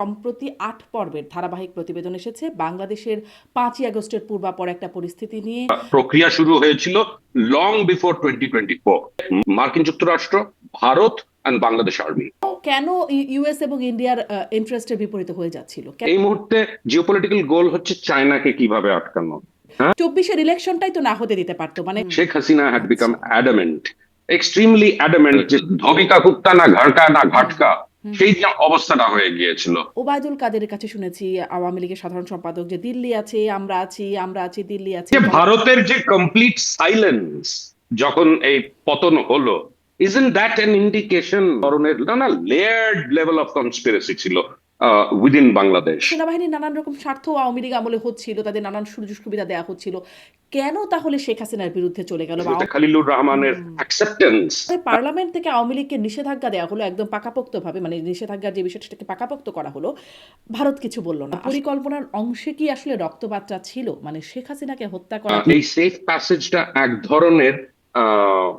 সম্প্রতি ৮ পর্বের ধারাবাহিক প্রতিবেদন এসেছে বাংলাদেশের ৫ই আগস্টের পূর্বাপর একটা পরিস্থিতি নিয়ে। প্রক্রিয়া শুরু হয়েছিল লং বিফোর 2024। মার্কিন যুক্তরাষ্ট্র, ভারত অ্যান্ড বাংলাদেশ আর্মি কেন ইউএস এবং ইন্ডিয়ার ইন্টারেস্টের বিপরীতে হয়ে যাচ্ছিল? এই মুহূর্তে জিওপলিটিক্যাল গোল হচ্ছে চায়নাকে কিভাবে আটকানো। ২৪-এর ইলেকশনটাই তো না হতে দিতে পারতো, মানে শেখ হাসিনা হ্যাড বিকাম আচ্ছা। অ্যাডামেন্ট, এক্সট্রিমলি অ্যাডামেন্ট, যে ধবিকা কুত্তা না ঘাড়কা না ঘাটকা, সেই যে অবস্থাটা হয়ে গিয়েছিল। ওবায়দুল কাদেরের কাছে শুনেছি, আওয়ামী লীগের সাধারণ সম্পাদক, যে দিল্লি আছে, আমরা আছি, আমরা আছি, দিল্লি আছে। যে ভারতের যে কমপ্লিট সাইলেন্স যখন এই পতন হলো, ইজন্ট দ্যাট অ্যান ইন্ডিকেশন ধরনের না লেয়ার্ড লেভেল অফ কনস্পিরেসি ছিল উইদিন বাংলাদেশ। সেনাবাহিনীর নানান রকম স্বার্থ আওয়ামী লীগ আমলে হচ্ছিল, তাদের নানান সুযোগ সুবিধা দেওয়া হচ্ছিল, কেন তাহলে শেখ হাসিনার বিরুদ্ধে চলে গেল? খালিলুর রহমানের অ্যাকসেপ্টেন্স। পার্লামেন্ট থেকে আওয়ামী লীগকে নিষেধাজ্ঞা দেওয়া হলো একদম পাকাপোক্তভাবে, মানে নিষেধাজ্ঞার যে বিষয়টা সেটাকে পাকাপোক্ত করা হলো, ভারত কিছু বলল না। পরিকল্পনার অংশে কি আসলে রক্তপাতটা ছিল, মানে শেখ হাসিনাকে হত্যা করা? এই সেফ প্যাসেজটা এক ধরনের আহ,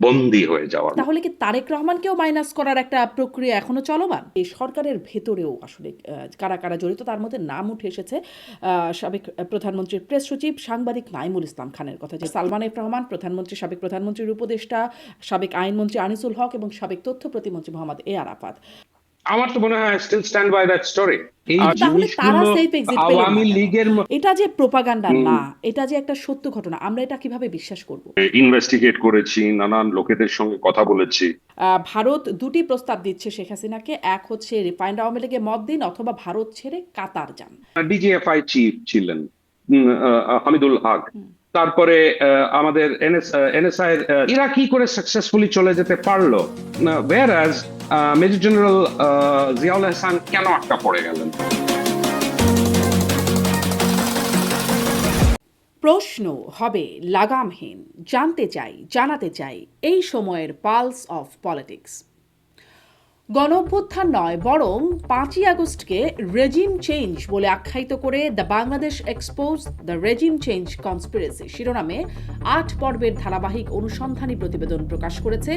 বন্দী হয়ে যাওয়ার। তাহলে কি তারেক রহমানকেও মাইনাস করার একটা প্রক্রিয়া এখনো চলমান? এই সরকারের ভেতরেও আসলে কারা কারা জড়িত, তার মধ্যে নাম উঠে এসেছে সাবেক প্রধানমন্ত্রীর প্রেস সচিব সাংবাদিক নাইমুল ইসলাম খানের কথা, যে সালমান এফ রহমান, সাবেক প্রধানমন্ত্রীর উপদেষ্টা, সাবেক আইনমন্ত্রী আনিসুল হক এবং সাবেক তথ্য প্রতিমন্ত্রী মোহাম্মদ এ আরাফাত। আমার তো মনে হয় still stand by that story. এই তাহলে তারা জিনিসগুলো সেফ এক্সিট পেল আওয়ামী না কেন? লীগের এটা যে প্রোপাগান্ডা না, এটা যে একটা সত্য ঘটনা, আমরা এটা কিভাবে বিশ্বাস করব? ইনভেস্টিগেট করেছি, নানান লোকেদের সঙ্গে কথা বলেছি। ভারত দুটি প্রস্তাব দিচ্ছে শেখ হাসিনাকে, এক হচ্ছে রিফাইন্ড আওয়ামী লীগে মত দিন, অথবা ভারত ছেড়ে কাতার যান। ডিজিএফআই চিফ ছিলেন হামিদুল হক। তারপরে আমাদের এনএসআই এরা কি করে সাকসেসফুলি চলে যেতে পারলো, whereas major general Ziaul Hasan কেন আটকা পড়ে গেলেন? প্রশ্ন হবে লাগামহীন, জানতে চাই, জানাতে চাই এই সময়ের পালস অফ পলিটিক্স। গণ অভ্যুত্থান নয়, বরং ৫ই আগস্টকে রেজিম চেঞ্জ বলে আখ্যায়িত করে the Bangladesh expose the regime change conspiracy শিরোনামে ৮ পর্বের ধারাবাহিক অনুসন্ধানী প্রতিবেদন প্রকাশ করেছে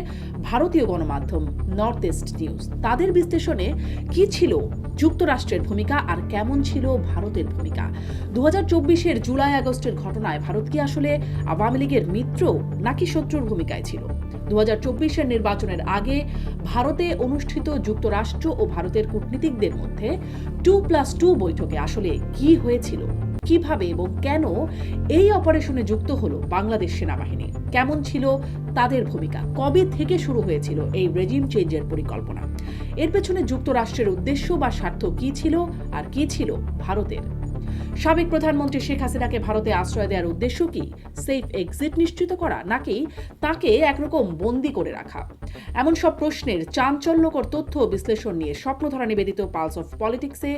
ভারতীয় গণমাধ্যম নর্থ ইস্ট নিউজ। তাদের বিশ্লেষণে কি ছিল যুক্তরাষ্ট্রের ভূমিকা আর কেমন ছিল ভারতের ভূমিকা? ২০২৪-এর জুলাই আগস্টের ঘটনায় ভারত কি আসলে আওয়ামী লীগের মিত্র নাকি শত্রুর ভূমিকায় ছিল? ২০২৪-এর নির্বাচনের আগে ভারতে অনুষ্ঠিত যুক্তরাষ্ট্র ও ভারতের কূটনীতিকদের মধ্যে 2+2 বৈঠকে আসলে কি হয়েছিল, কিভাবে এবং কেন এই অপারেশনে যুক্ত হলো বাংলাদেশ সেনাবাহিনী, কেমন ছিল তাদের ভূমিকা, কবে থেকে শুরু হয়েছিল এই রেজিম চেঞ্জের পরিকল্পনা, এর পেছনে যুক্তরাষ্ট্রের উদ্দেশ্য বা স্বার্থ কি ছিল, আর কি ছিল ভারতের? সাবেক প্রধানমন্ত্রী শেখ হাসিনাকে ভারতে আশ্রয় দেওয়ার উদ্দেশ্য কি সেফ এক্সিট নিশ্চিত করা, নাকি তাকে একরকম বন্দি করে রাখা? এমন সব প্রশ্নের চাঞ্চল্যকর তথ্য বিশ্লেষণ নিয়ে স্বপ্নধারা নিবেদিত পালস অফ পলিটিক্সে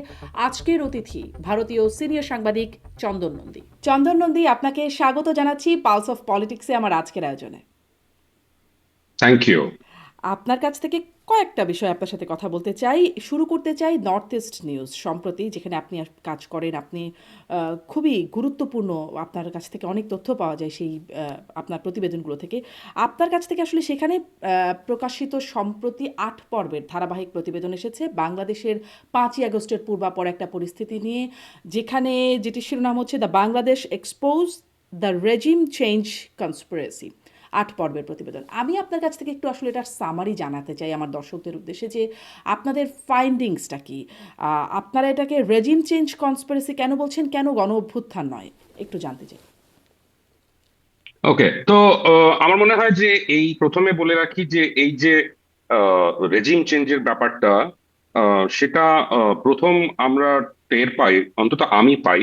আজকের অতিথি ভারতীয় সিনিয়র সাংবাদিক চন্দন নন্দী। চন্দন নন্দী, আপনাকে স্বাগত জানাচ্ছি পালস অফ পলিটিক্সে আমার আজকের আয়োজনে। Thank you. আপনার কাছ থেকে কয়েকটা বিষয় আপনার সাথে কথা বলতে চাই। শুরু করতে চাই নর্থ ইস্ট নিউজ সম্প্রতি, যেখানে আপনি কাজ করেন। আপনি খুবই গুরুত্বপূর্ণ, আপনার কাছ থেকে অনেক তথ্য পাওয়া যায় সেই আপনার প্রতিবেদনগুলো থেকে। আপনার কাছ থেকে আসলে সেখানে প্রকাশিত সম্প্রতি ৮ পর্বের ধারাবাহিক প্রতিবেদন এসেছে বাংলাদেশের ৫ই আগস্টের পূর্বাপর একটা পরিস্থিতি নিয়ে, যেখানে যেটি শিরোনাম হচ্ছে the Bangladesh expose the regime change conspiracy. ৮ পর্বের প্রতিবেদন। আমি আপনার কাছ থেকে একটু আসলে এটার সামারি জানাতে চাই আমার দর্শকদের উদ্দেশ্যে, যে আপনাদের ফাইন্ডিংসটা কি, আপনারা এটাকে রেজিম চেঞ্জ কনস্পিরেসি কেন বলছেন, কেন গণ অভ্যুত্থান নয়, একটু জানতে চাই। ওকে, তো আমার মনে হয় যে এই প্রথমে বলে রাখি যে এই যে রেজিম চেঞ্জের ব্যাপারটা, সেটা প্রথম আমরা টের পাই, অন্তত আমি পাই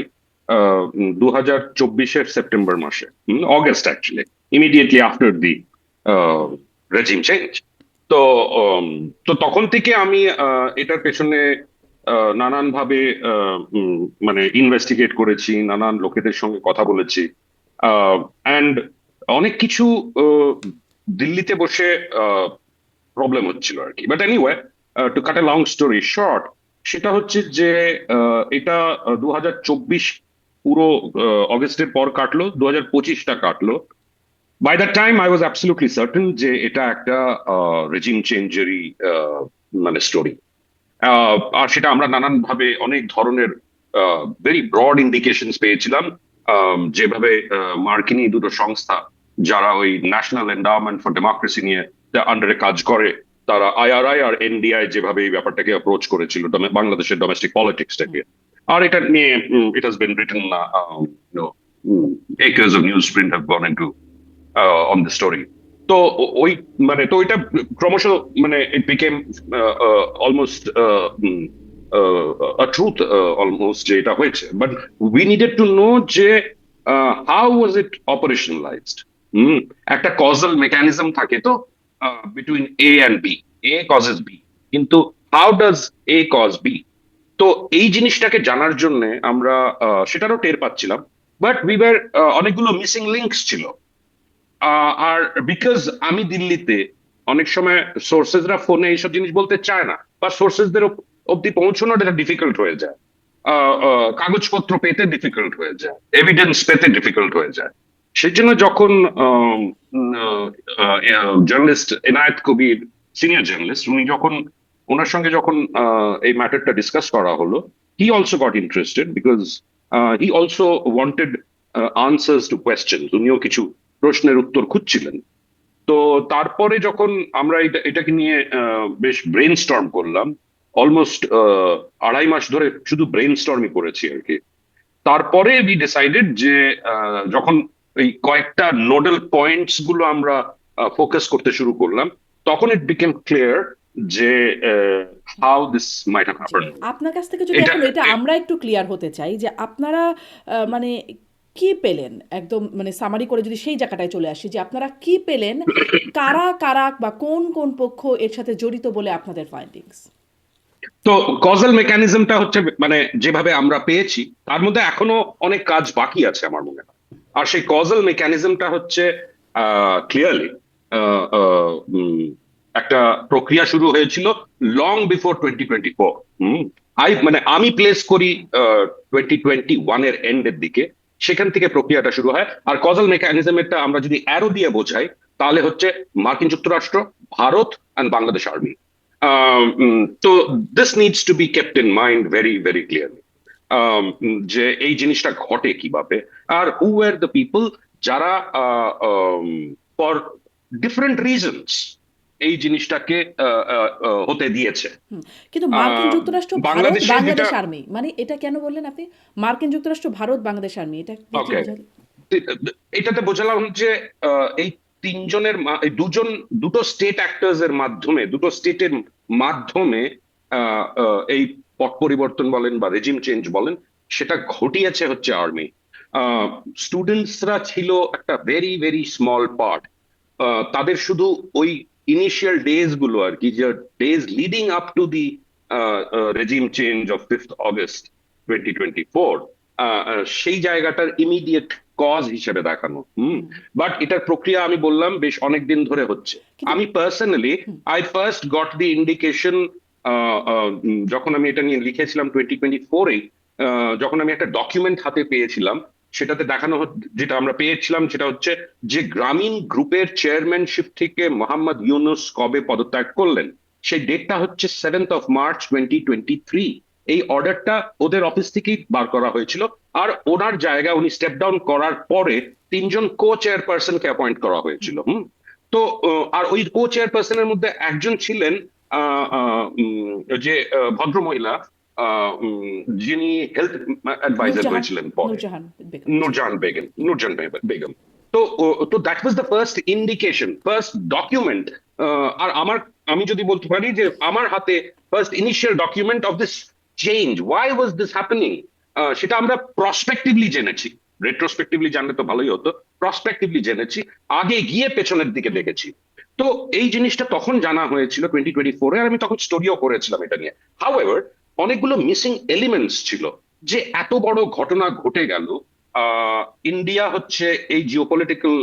2024-এর সেপ্টেম্বর মাসে, August actually, immediately after the regime change. তো তো তখন থেকে আমি এটার পেছনে নানান ভাবে মানে ইনভেস্টিগেট করেছি, নানান লোকেদের সঙ্গে কথা বলেছি, অ্যান্ড অনেক কিছু আহ, দিল্লিতে বসে প্রবলেম হচ্ছিল আর কি। But anyway, two cut a long story short, সেটা হচ্ছে যে এটা 2024 পুরো অগস্টের পর কাটলো, 2025টা কাটলো। By that time I was absolutely certain যে এটা একটা রেজিম চেঞ্জেরই মানে স্টোরি। আর সেটা আমরা নানান ভাবে অনেক ধরনের ভেরি ব্রড ইন্ডিকেশনস পেয়েছিলাম, যেভাবে মার্কিনী দুটো সংস্থা যারা ওই ন্যাশনাল এন্ডাওমেন্ট ফর ডেমোক্রেসি নিয়ে আন্ডারে কাজ করে, তারা আইআরআই আর এনডিআই যেভাবে এই ব্যাপারটাকে অ্যাপ্রোচ করেছিল বাংলাদেশের ডোমেস্টিক পলিটিক্সটাকে। আর এটা নিয়ে it has been written, acres of newsprint have gone into on the story. তো ওই মানে তো এটা ক্রমশ মানে it became almost truth, almost যে এটা হয়েছে, but we needed to know যে হাউ ওয়াজ ইট অপারেশনালাইজড। একটা কজাল মেকানিজম থাকে তো between A and B, A causes B, কিন্তু how does A cause B? তো এই জিনিসটাকে জানার জন্য আমরা সেটারও টের পাচ্ছিলাম, বাট উই অনেকগুলো মিসিং লিঙ্কস ছিল। আর বিকজ আমি দিল্লিতে, অনেক সময় সোর্সেসরা ফোনে এইসব জিনিস বলতে চায় না, বা সোর্সেসদের অব্দি পৌঁছানোটা ডিফিকাল্ট হয়ে যায়, কাগজপত্র পেতে ডিফিকাল্ট হয়ে যায়, এভিডেন্স পেতে ডিফিকাল্ট হয়ে যায়। সেই জন্য যখন জার্নালিস্ট এনায়েত কবির, সিনিয়র জার্নালিস্ট, উনি যখন ওনার সঙ্গে যখন এই ম্যাটারটা ডিসকাস করা হলো, he also goat interested because he also wanted answers two question, উনিও কিছু প্রশ্নের উত্তর খুঁজছিলেন। তো তারপরে যখন আমরা এটাকে নিয়ে বেশ ব্রেন স্টর্ম করলাম, অলমোস্ট 2.5 মাস ধরে শুধু ব্রেন স্টর্মই করেছি আর কি। তারপরে উই ডিসাইডেড যে যখন এই কয়েকটা নোডাল পয়েন্টস গুলো আমরা ফোকাস করতে শুরু করলাম, তখন ইট বিকেম ক্লিয়ার যে how this might have G, happened. আপনার কাছ থেকে যদি এটা এখন এটা আমরা একটু ক্লিয়ার হতে চাই যে আপনারা মানে কি পেলেন, একদম মানে সামারি করে যদি সেই জায়গাটায় চলে আসি, যে আপনারা কি পেলেন, কারা কারা বা কোন কোন পক্ষ এর সাথে জড়িত বলে আপনাদের ফাইন্ডিংস? তো কজাল মেকানিজমটা হচ্ছে মানে যেভাবে আমরা পেয়েছি, তার মধ্যে এখনো অনেক কাজ বাকি আছে আমার মনে হয়। আর সেই কজাল মেকানিজমটা হচ্ছে ক্লিয়ারলি একটা প্রক্রিয়া শুরু হয়েছিল লং বিফোর 2024। মানে আমি প্লেস করি 2021-এর এন্ডের দিকে, সেখান থেকে প্রক্রিয়াটা শুরু হয়। আর কজাল মেকানিজমটা আমরা যদি অ্যারো দিয়ে বোঝাই, তাহলে হচ্ছে মার্কিন যুক্তরাষ্ট্র, ভারত অ্যান্ড বাংলাদেশ আর্মি। তো this needs to be kept in mind very very clearly, যে এই জিনিসটা ঘটে কিভাবে, আর হু আর দ্য পিপল যারা ফর ডিফারেন্ট রিজনস এই জিনিসটাকে হতে দিয়েছে। কিন্তু মার্কিন যুক্তরাষ্ট্র, ভারত, বাংলাদেশে যেটা, বাংলাদেশ আর্মি, মানে এটা কেন বললেন আপনি? মার্কিন যুক্তরাষ্ট্র, ভারত, বাংলাদেশ আর্মি, এটা কি কি ওকে, বোঝালেন? এটাতে বোঝালাম যে এই তিনজনের এই দুটো স্টেট অ্যাক্টর্স এর মাধ্যমে, দুটো স্টেটের মাধ্যমে এই পট পরিবর্তন বলেন বা রেজিম চেঞ্জ বলেন, সেটা ঘটিয়েছে হচ্ছে আর্মি। স্টুডেন্টসরা ছিল একটা ভেরি ভেরি স্মল পার্ট। তাদের শুধু ওই ইনিশিয়াল ডেজ গুলো আর কি, যে days leading up to the regime change of 5th August 2024, সেই জায়গাটার ইমিডিয়েট কজ হিসেবে দেখানো। বাট এটার প্রক্রিয়া আমি বললাম বেশ অনেক দিন ধরে হচ্ছে। কিন্তু আমি personally, I first goat the indication যখন আমি এটা নিয়ে লিখেছিলাম 2024-এ, যখন আমি একটা ডকুমেন্ট হাতে পেয়েছিলাম, সেটাতে দেখানো যেটা আমরা পেয়েছিলাম সেটা হচ্ছে যে গ্রামীণ গ্রুপের চেয়ারম্যানশিপ থেকে মোহাম্মদ ইউনুস কবে পদত্যাগ করলেন, সেই ডেটটা হচ্ছে 7th of March 2023। এই অর্ডারটা ওদের অফিস থেকেই বার করা হয়েছিল, আর ওনার জায়গায় উনি স্টেপ ডাউন করার পরে 3জন কো চেয়ারপারসনকে অ্যাপয়েন্ট করা হয়েছিল। তো আর ওই কো চেয়ারপারসনের মধ্যে একজন ছিলেন যে ভদ্রমহিলা, যিনি হেলথ অ্যাডভাইজার নূরজাহান, হয়েছিলেন পরে, নূরজাহান বেগম, জি। নুরজাহান বেগম। তো that was the first indication, first document. আর আমি যদি বলতে পারি যে আমার হাতে first initial document of this change, why was this happening, সেটা আমরা প্রসপেক্টিভলি জেনেছি। রেট্রোস্পেক্টিভলি জানলে তো ভালোই হতো, প্রসপেক্টিভলি জেনেছি, আগে গিয়ে পেছনের দিকে দেখেছি। তো এই জিনিসটা তখন জানা হয়েছিল 2024-এ, আর আমি তখন স্টোরিও করেছিলাম এটা নিয়ে। হাউএভার, অনেকগুলো মিসিং এলিমেন্টস ছিল, যে এত বড় ঘটনা ঘটে গেল। ইন্ডিয়া হচ্ছে এই জিওপলিটিক্যাল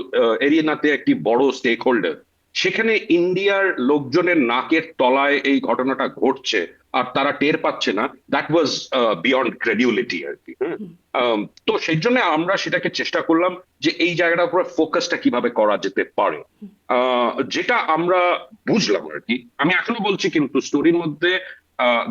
এরিয়াতে একটি বড় স্টেক হোল্ডার, সেখানে ইন্ডিয়ার লোকজনের নাকের তলায় এই ঘটনাটা ঘটছে আর তারা টের পাচ্ছে না, দ্যাট ওয়াজ বিয়ন্ড ক্রেডিবিলিটি আর কি। হ্যাঁ, তো সেই জন্য আমরা সেটাকে চেষ্টা করলাম যে এই জায়গাটার উপরে ফোকাসটা কিভাবে করা যেতে পারে। যেটা আমরা বুঝলাম আর কি, আমি এখনো বলছি কিন্তু স্টোরির মধ্যে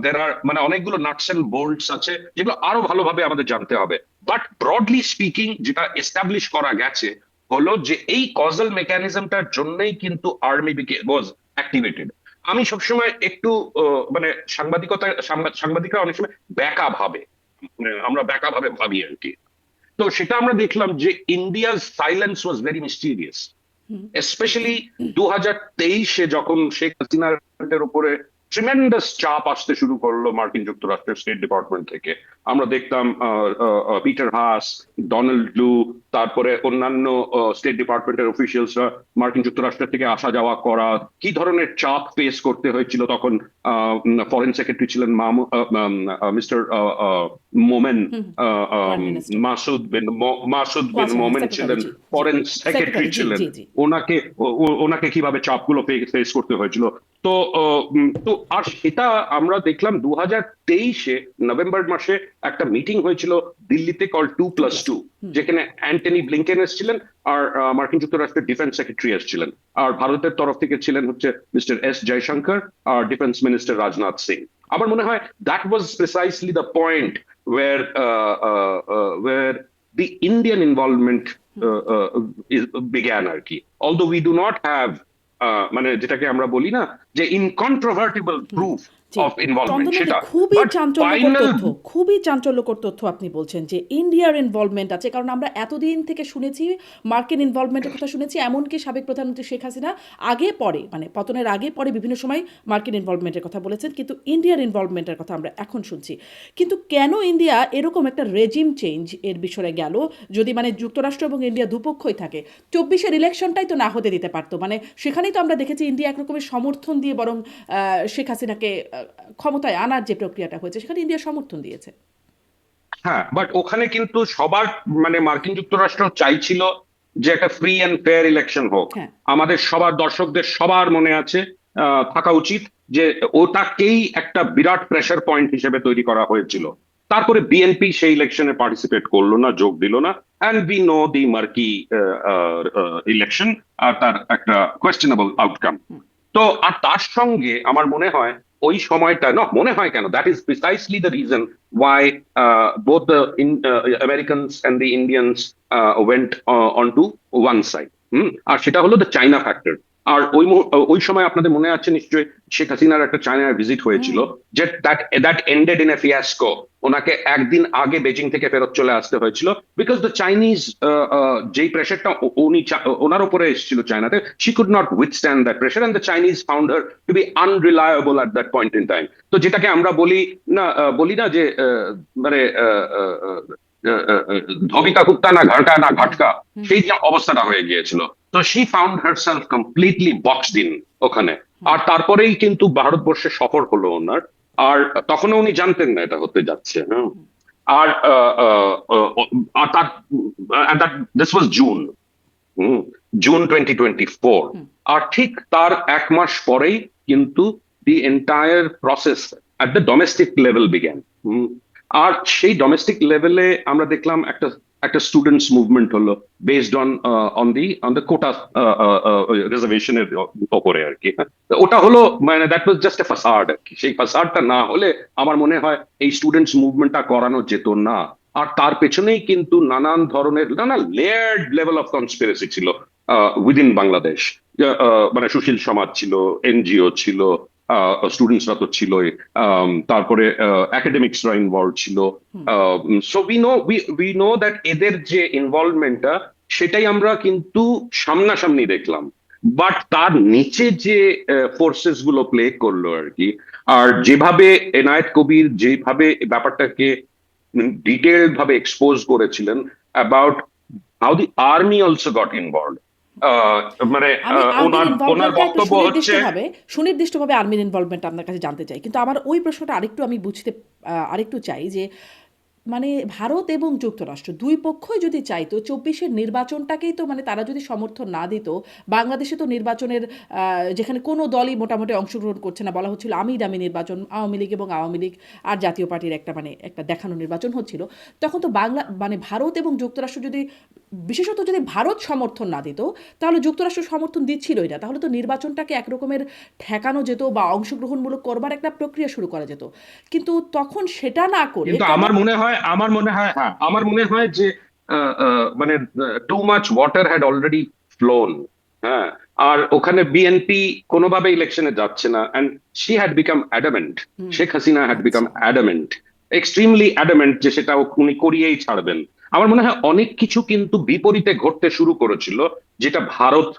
দের আর মানে অনেকগুলো নাটস এন্ড বোল্টস আছে যেগুলো আরো ভালোভাবে আমাদের জানতে হবে। বাট ব্রডলি স্পিকিং যেটা এস্টাবলিশ করা গেছে হলো যে এই কজাল মেকানিজমটার জন্যই কিন্তু আর্মি ওয়াজ অ্যাক্টিভেটেড। আমি সবসময় একটু মানে সাংবাদিকরা অনেক সময় ব্যাকা ভাবে, মানে আমরা ব্যাকা ভাবে ভাবি আর কি। তো সেটা আমরা দেখলাম যে ইন্ডিয়ার silence was very mysterious, specially 2023-এ যখন শেখ হাসিনার উপরে ট্রিমেন্ডাস চাপ আসতে শুরু করলো মার্কিন যুক্তরাষ্ট্রের স্টেট ডিপার্টমেন্ট থেকে। আমরা দেখতাম পিটার হাস, ডোনাল্ড লু, তারপরে অন্যান্য স্টেট ডিপার্টমেন্টের অফিসিয়ালসরা মার্কিন যুক্তরাষ্ট্র থেকে আসা যাওয়া করা, কি ধরনের চাপ ফেস করতে হয়েছিল তখন। ফরেন সেক্রেটারি ছিলেন মিস্টার মোমেন, প্রাইম মিনিস্টার, মাসুদ বিন আচ্ছা, মোমেন সেক্রেটারি, ছিলেন, জি জি, ফরেন সেক্রেটারি সেক্রেটারি, জি ছিলেন। জি জি। ওনাকে ওনাকে কিভাবে চাপগুলো ফেস করতে হয়েছিল। তো তো আর সেটা আমরা দেখলাম 2023-এ নভেম্বর মাসে একটা মিটিং হয়েছিল দিল্লিতে কল 2+2, যেখানে অ্যান্টনি ব্লিংকেন এসেছিলেন, আর মার্কিন যুক্তরাষ্ট্রের ডিফেন্স সেক্রেটারি এসেছিলেন, আর ভারতের তরফ থেকে ছিলেন হচ্ছে মিস্টার এস জয়শঙ্কর আর ডিফেন্স মিনিস্টার রাজনাথ সিং। আমার মনে হয় that was precisely the point where where the Indian involvement began আর কি। Although we do not have মানে যেটাকে আমরা বলি না যে incontrovertible proof G, of involvement চন্দননদী, সেটা, খুবই but চাঞ্চল্যকর final তথ্য, খুবই চাঞ্চল্যকর তথ্য আপনি বলছেন যে ইন্ডিয়ার ইনভলভমেন্ট আছে। কারণ আমরা এতদিন থেকে শুনেছি মার্কিন ইনভলভমেন্টের কথা শুনেছি, এমনকি সাবেক প্রধানমন্ত্রী শেখ হাসিনা আগে পরে, মানে পতনের আগে পরে বিভিন্ন সময় মার্কিন ইনভলভমেন্টের কথা বলেছেন, কিন্তু ইন্ডিয়ার ইনভলভমেন্টের কথা আমরা এখন শুনছি। কিন্তু কেন ইন্ডিয়া এরকম একটা রেজিম চেঞ্জ এর বিষয়ে গেল, যদি মানে যুক্তরাষ্ট্র এবং ইন্ডিয়া দুপক্ষই থাকে? 24-এর ইলেকশনটাই তো না হতে দিতে পারতো, মানে সেখানেই তো আমরা দেখেছি ইন্ডিয়া একরকমের সমর্থন দিয়ে বরং শেখ হাসিনাকে ক্ষমতায় আনার যে প্রক্রিয়াটা হয়েছে সেখানে ইন্ডিয়া সমর্থন দিয়েছে। হ্যাঁ, বাট ওখানে কিন্তু সবার মানে মার্কিন যুক্তরাষ্ট্র চাইছিল যে একটা ফ্রি অ্যান্ড ফেয়ার ইলেকশন হোক। হ্যাঁ, আমাদের সবার দর্শকদের সবার মনে আছে, থাকা উচিত যে ওটাকেই একটা বিরাট প্রেসার পয়েন্ট হিসেবে তৈরি করা হয়েছিল। তারপরে বিএনপি সেই ইলেকশনে পার্টিসিপেট করলো না, যোগ দিল না, and we know the marquee election আর তার একটা কোয়েশ্চেনেবল আউটকাম। তো আর তার সঙ্গে আমার মনে হয় ওই সময়টা না, মনে হয় কেন, that is precisely the reason why both the Americans and the Indians went on to one side. আর সেটা হলো দ্য চাইনা ফ্যাক্টর। আর ওই সময় আপনাদের মনে আছে নিশ্চয়ই শেখ হাসিনার একটা চায়নার ভিজিট হয়েছিল, যে দ্যাট এন্ডেড ইন এ ফিয়াস্কো। ওনাকে একদিন আগে বেজিং থেকে ফেরত চলে আসতে হয়েছিল, বিকজ দ্য চাইনিজ যেই প্রেশারটা ওনার উপরে এসেছিল চায়নাতে, she could not withstand that pressure, and the Chinese found her to be unreliable at that point in time. তো যেটাকে আমরা বলি না যে মানে ধবিকা কুত্তা না ঘাটকা না ঘাটকা, সেই যে অবস্থাটা হয়ে গিয়েছিল। তো she found herself completely boxed in ওখানে। আর তারপরেই কিন্তু ভারতবর্ষে সফর হলো ওনার। আর তখনও উনি জানতেন না এটা হতে যাচ্ছে। হ্যাঁ, আর আর তার দিস ওয়াজ জুন, জুন 2024। আর ঠিক তার এক মাস পরেই কিন্তু the entire process at the domestic level began. আর সেই ডোমেস্টিক লেভেলে আমরা দেখলাম একটা একটা স্টুডেন্টস মুভমেন্ট হলো, বেসড অন দ্য কোটা রিজার্ভেশনের ওপরে আর কি। ওটা হলো মানে দ্যাট ওয়াজ জাস্ট এ ফাসাড আর কি। সেই ফাসাডটা না হলে আমার মনে হয় এই স্টুডেন্টস মুভমেন্টটা করানো যেত না। আর তার পেছনেই কিন্তু নানান ধরনের নানা লেয়ার্ড লেভেল অফ কনস্পিরেসি ছিল উইদিন বাংলাদেশ। মানে সুশীল সমাজ ছিল, এনজিও ছিল, স্টুডেন্টসরা তো ছিলই, তারপরে একাডেমিক্সরা ইনভলভ ছিল। সো উই নো দ্যাট এদের যে ইনভলভমেন্টটা সেটাই আমরা কিন্তু সামনাসামনি দেখলাম। বাট তার নিচে যে ফোর্সেস গুলো প্লে করলো আর কি, আর যেভাবে এনায়েত কবির যেভাবে ব্যাপারটাকে ডিটেইলড ভাবে এক্সপোজ করেছিলেন about how the army also goat involve. মানে আমি আর্মির ওনার ওনার ইনভলভমেন্টটা একটু বক্তব্য হচ্ছে, সুনির্দিষ্টভাবে আর্মির ইনভলভমেন্ট আপনার কাছে জানতে চাই, কিন্তু আমার ওই প্রশ্নটা আরেকটু আমি বুঝতে আরেকটু চাই যে মানে ভারত এবং যুক্তরাষ্ট্র দুই পক্ষই যদি চাইতো 24-এর নির্বাচনটাকেই তো, মানে তারা যদি সমর্থন না দিত, বাংলাদেশে তো নির্বাচনের যেখানে কোনো দলই মোটামুটি অংশগ্রহণ করছে না, বলা হচ্ছিল আমি দামি নির্বাচন, আওয়ামী লীগ এবং আওয়ামী লীগ আর জাতীয় পার্টির একটা মানে একটা দেখানো নির্বাচন হচ্ছিল, তখন তো মানে ভারত এবং যুক্তরাষ্ট্র যদি বিশেষত যদি ভারত সমর্থন না দিত, তাহলে যুক্তরাষ্ট্র সমর্থন দিচ্ছিলই না, তাহলে তো নির্বাচনটাকে একরকমের ঠেকানো যেত বা অংশগ্রহণমূলক করবার একটা প্রক্রিয়া শুরু করা যেত। কিন্তু তখন সেটা না করে কিন্তু কেন? আমার মনে হয় হ্যাঁ, আমার মনে হয় যে মানে too much water had already flown. হ্যাঁ, আর ওখানে বিএনপি কোনোভাবে ইলেকশনে যাচ্ছে না, and she had become adamant, Sheikh Hasina had become আচ্ছা। অ্যাডামেন্ট, এক্সট্রিমলি অ্যাডামেন্ট, যে সেটা উনি করিয়েই ছাড়বেন। আমার মনে হয় অনেক কিছু কিন্তু বিপরীতে ঘটতে শুরু করেছিল, যেটা ভারত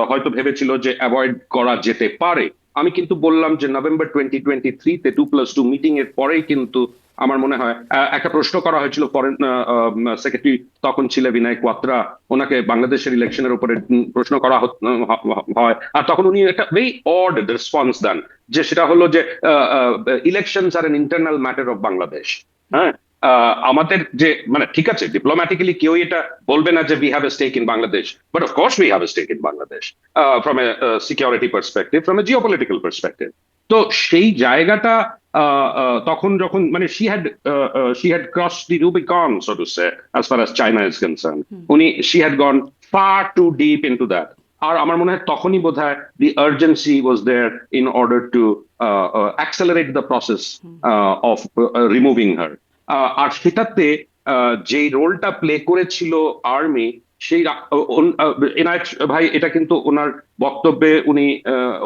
হয়তো ভেবেছিল যে অ্যাভয়েড করা যেতে পারে। আমি কিন্তু বললাম যে নভেম্বর 2023-তে 2+2 মিটিং এর পরেই কিন্তু আমার মনে হয় একটা প্রশ্ন করা হয়েছিল ফরেন সেক্রেটারি, তখন ছিল বিনয় কোয়াত্রা, ওনাকে বাংলাদেশের ইলেকশনের উপরে প্রশ্ন করা হয়, আর তখন উনি একটা ভেরি অড রেসপন্স দেন, যে সেটা হলো যে elections are an internal matter of Bangladesh. হ্যাঁ, আমাদের যে মানে ঠিক আছে, ডিপ্লোম্যাটিক্যালি কেউ এটা বলবে না যে we have a stake in Bangladesh, but of course we have a stake in Bangladesh, from a security perspective, from a geopolitical perspective. তো সেই জায়গাটা তখন যখন মানে she had crossed the Rubicon, so to say, as far as China is concerned. She had gone far too deep into that. আর আমার মনে হয় তখনই বোধহয় the urgency was there in order to accelerate the process of removing her. আর সেটাতে যে রোলটা play করেছিল army, সেই এনায়েত ভাই এটা কিন্তু ওনার বক্তব্যে উনি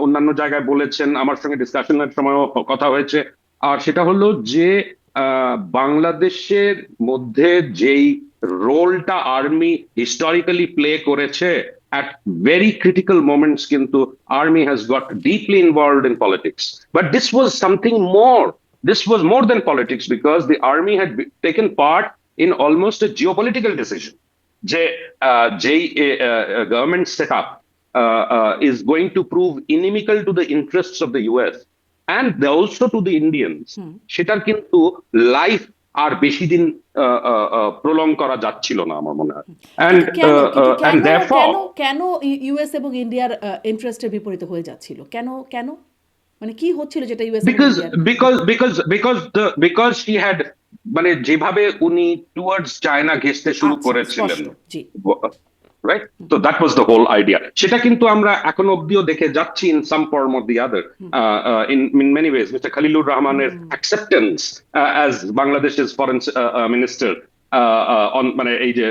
অন্যান্য জায়গায় বলেছেন, আমার সঙ্গে ডিসকাশনের সময়ও কথা হয়েছে। আর সেটা হলো যে বাংলাদেশের মধ্যে যেই রোলটা আর্মি হিস্টোরিক্যালি প্লে করেছে, at very critical moments কিন্তু army has got deeply involved in politics, but this was something more. This was more than politics, because the army had taken part in almost a geopolitical decision, যে যেই government setup is going to prove inimical to the interests of the US and also to the Indians, সেটার কিন্তু life আর বেশি দিন prolong করা যাচ্ছিল না আমার মনে হয়। কিন্তু কেন, And therefore, কেন ইউএস এবং ইন্ডিয়ার ইন্টারেস্টের বিপরীতে হয়ে যাচ্ছিল? কেন কেন মানে কি হচ্ছিল যেটা ইউএস এবং because ইন্ডিয়ার? because she had মানে যেভাবে উনি টুয়ার্ডস চায়না ঘেঁষতে শুরু আচ্ছা, করেছিলেন, স্পষ্ট। জি। রাইট? তো that was the whole idea. সেটা কিন্তু আমরা এখন অব্দিও দেখে যাচ্ছি in some form or the other, in many ways. Mister Khalilur রহমানের অ্যাকসেপ্টেন্স অ্যাজ বাংলাদেশের ফরেন মিনিস্টার অন মানে এই যে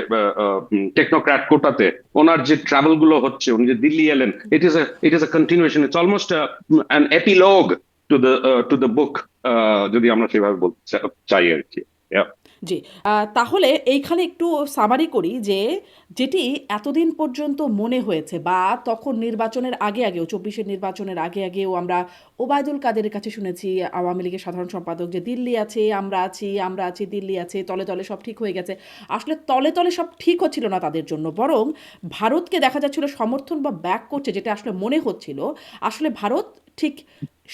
টেকনোক্র্যাট কোটাতে ওনার যে ট্রাভেল গুলো হচ্ছে, উনি যে দিল্লি এলেন, it is a continuation, it's almost an epilogue to the book, যদি আমরা সেভাবে বলতে চাই আর কি। Yeah. জি। তাহলে এইখানে একটু সামারি করি যে যেটি এতদিন পর্যন্ত মনে হয়েছে, বা তখন নির্বাচনের আগেও ২৪-এর নির্বাচনের আগেও আমরা ওবায়দুল কাদেরের কাছে শুনেছি, আওয়ামী লীগের সাধারণ সম্পাদক, যে দিল্লি আছে, আমরা আছি, দিল্লি আছে, তলে তলে সব ঠিক হয়ে গেছে। আসলে তলে তলে সব ঠিক হচ্ছিল না তাদের জন্য, বরং ভারতকে দেখা যাচ্ছিল সমর্থন বা ব্যাক করছে, যেটা আসলে মনে হচ্ছিল আসলে ভারত ঠিক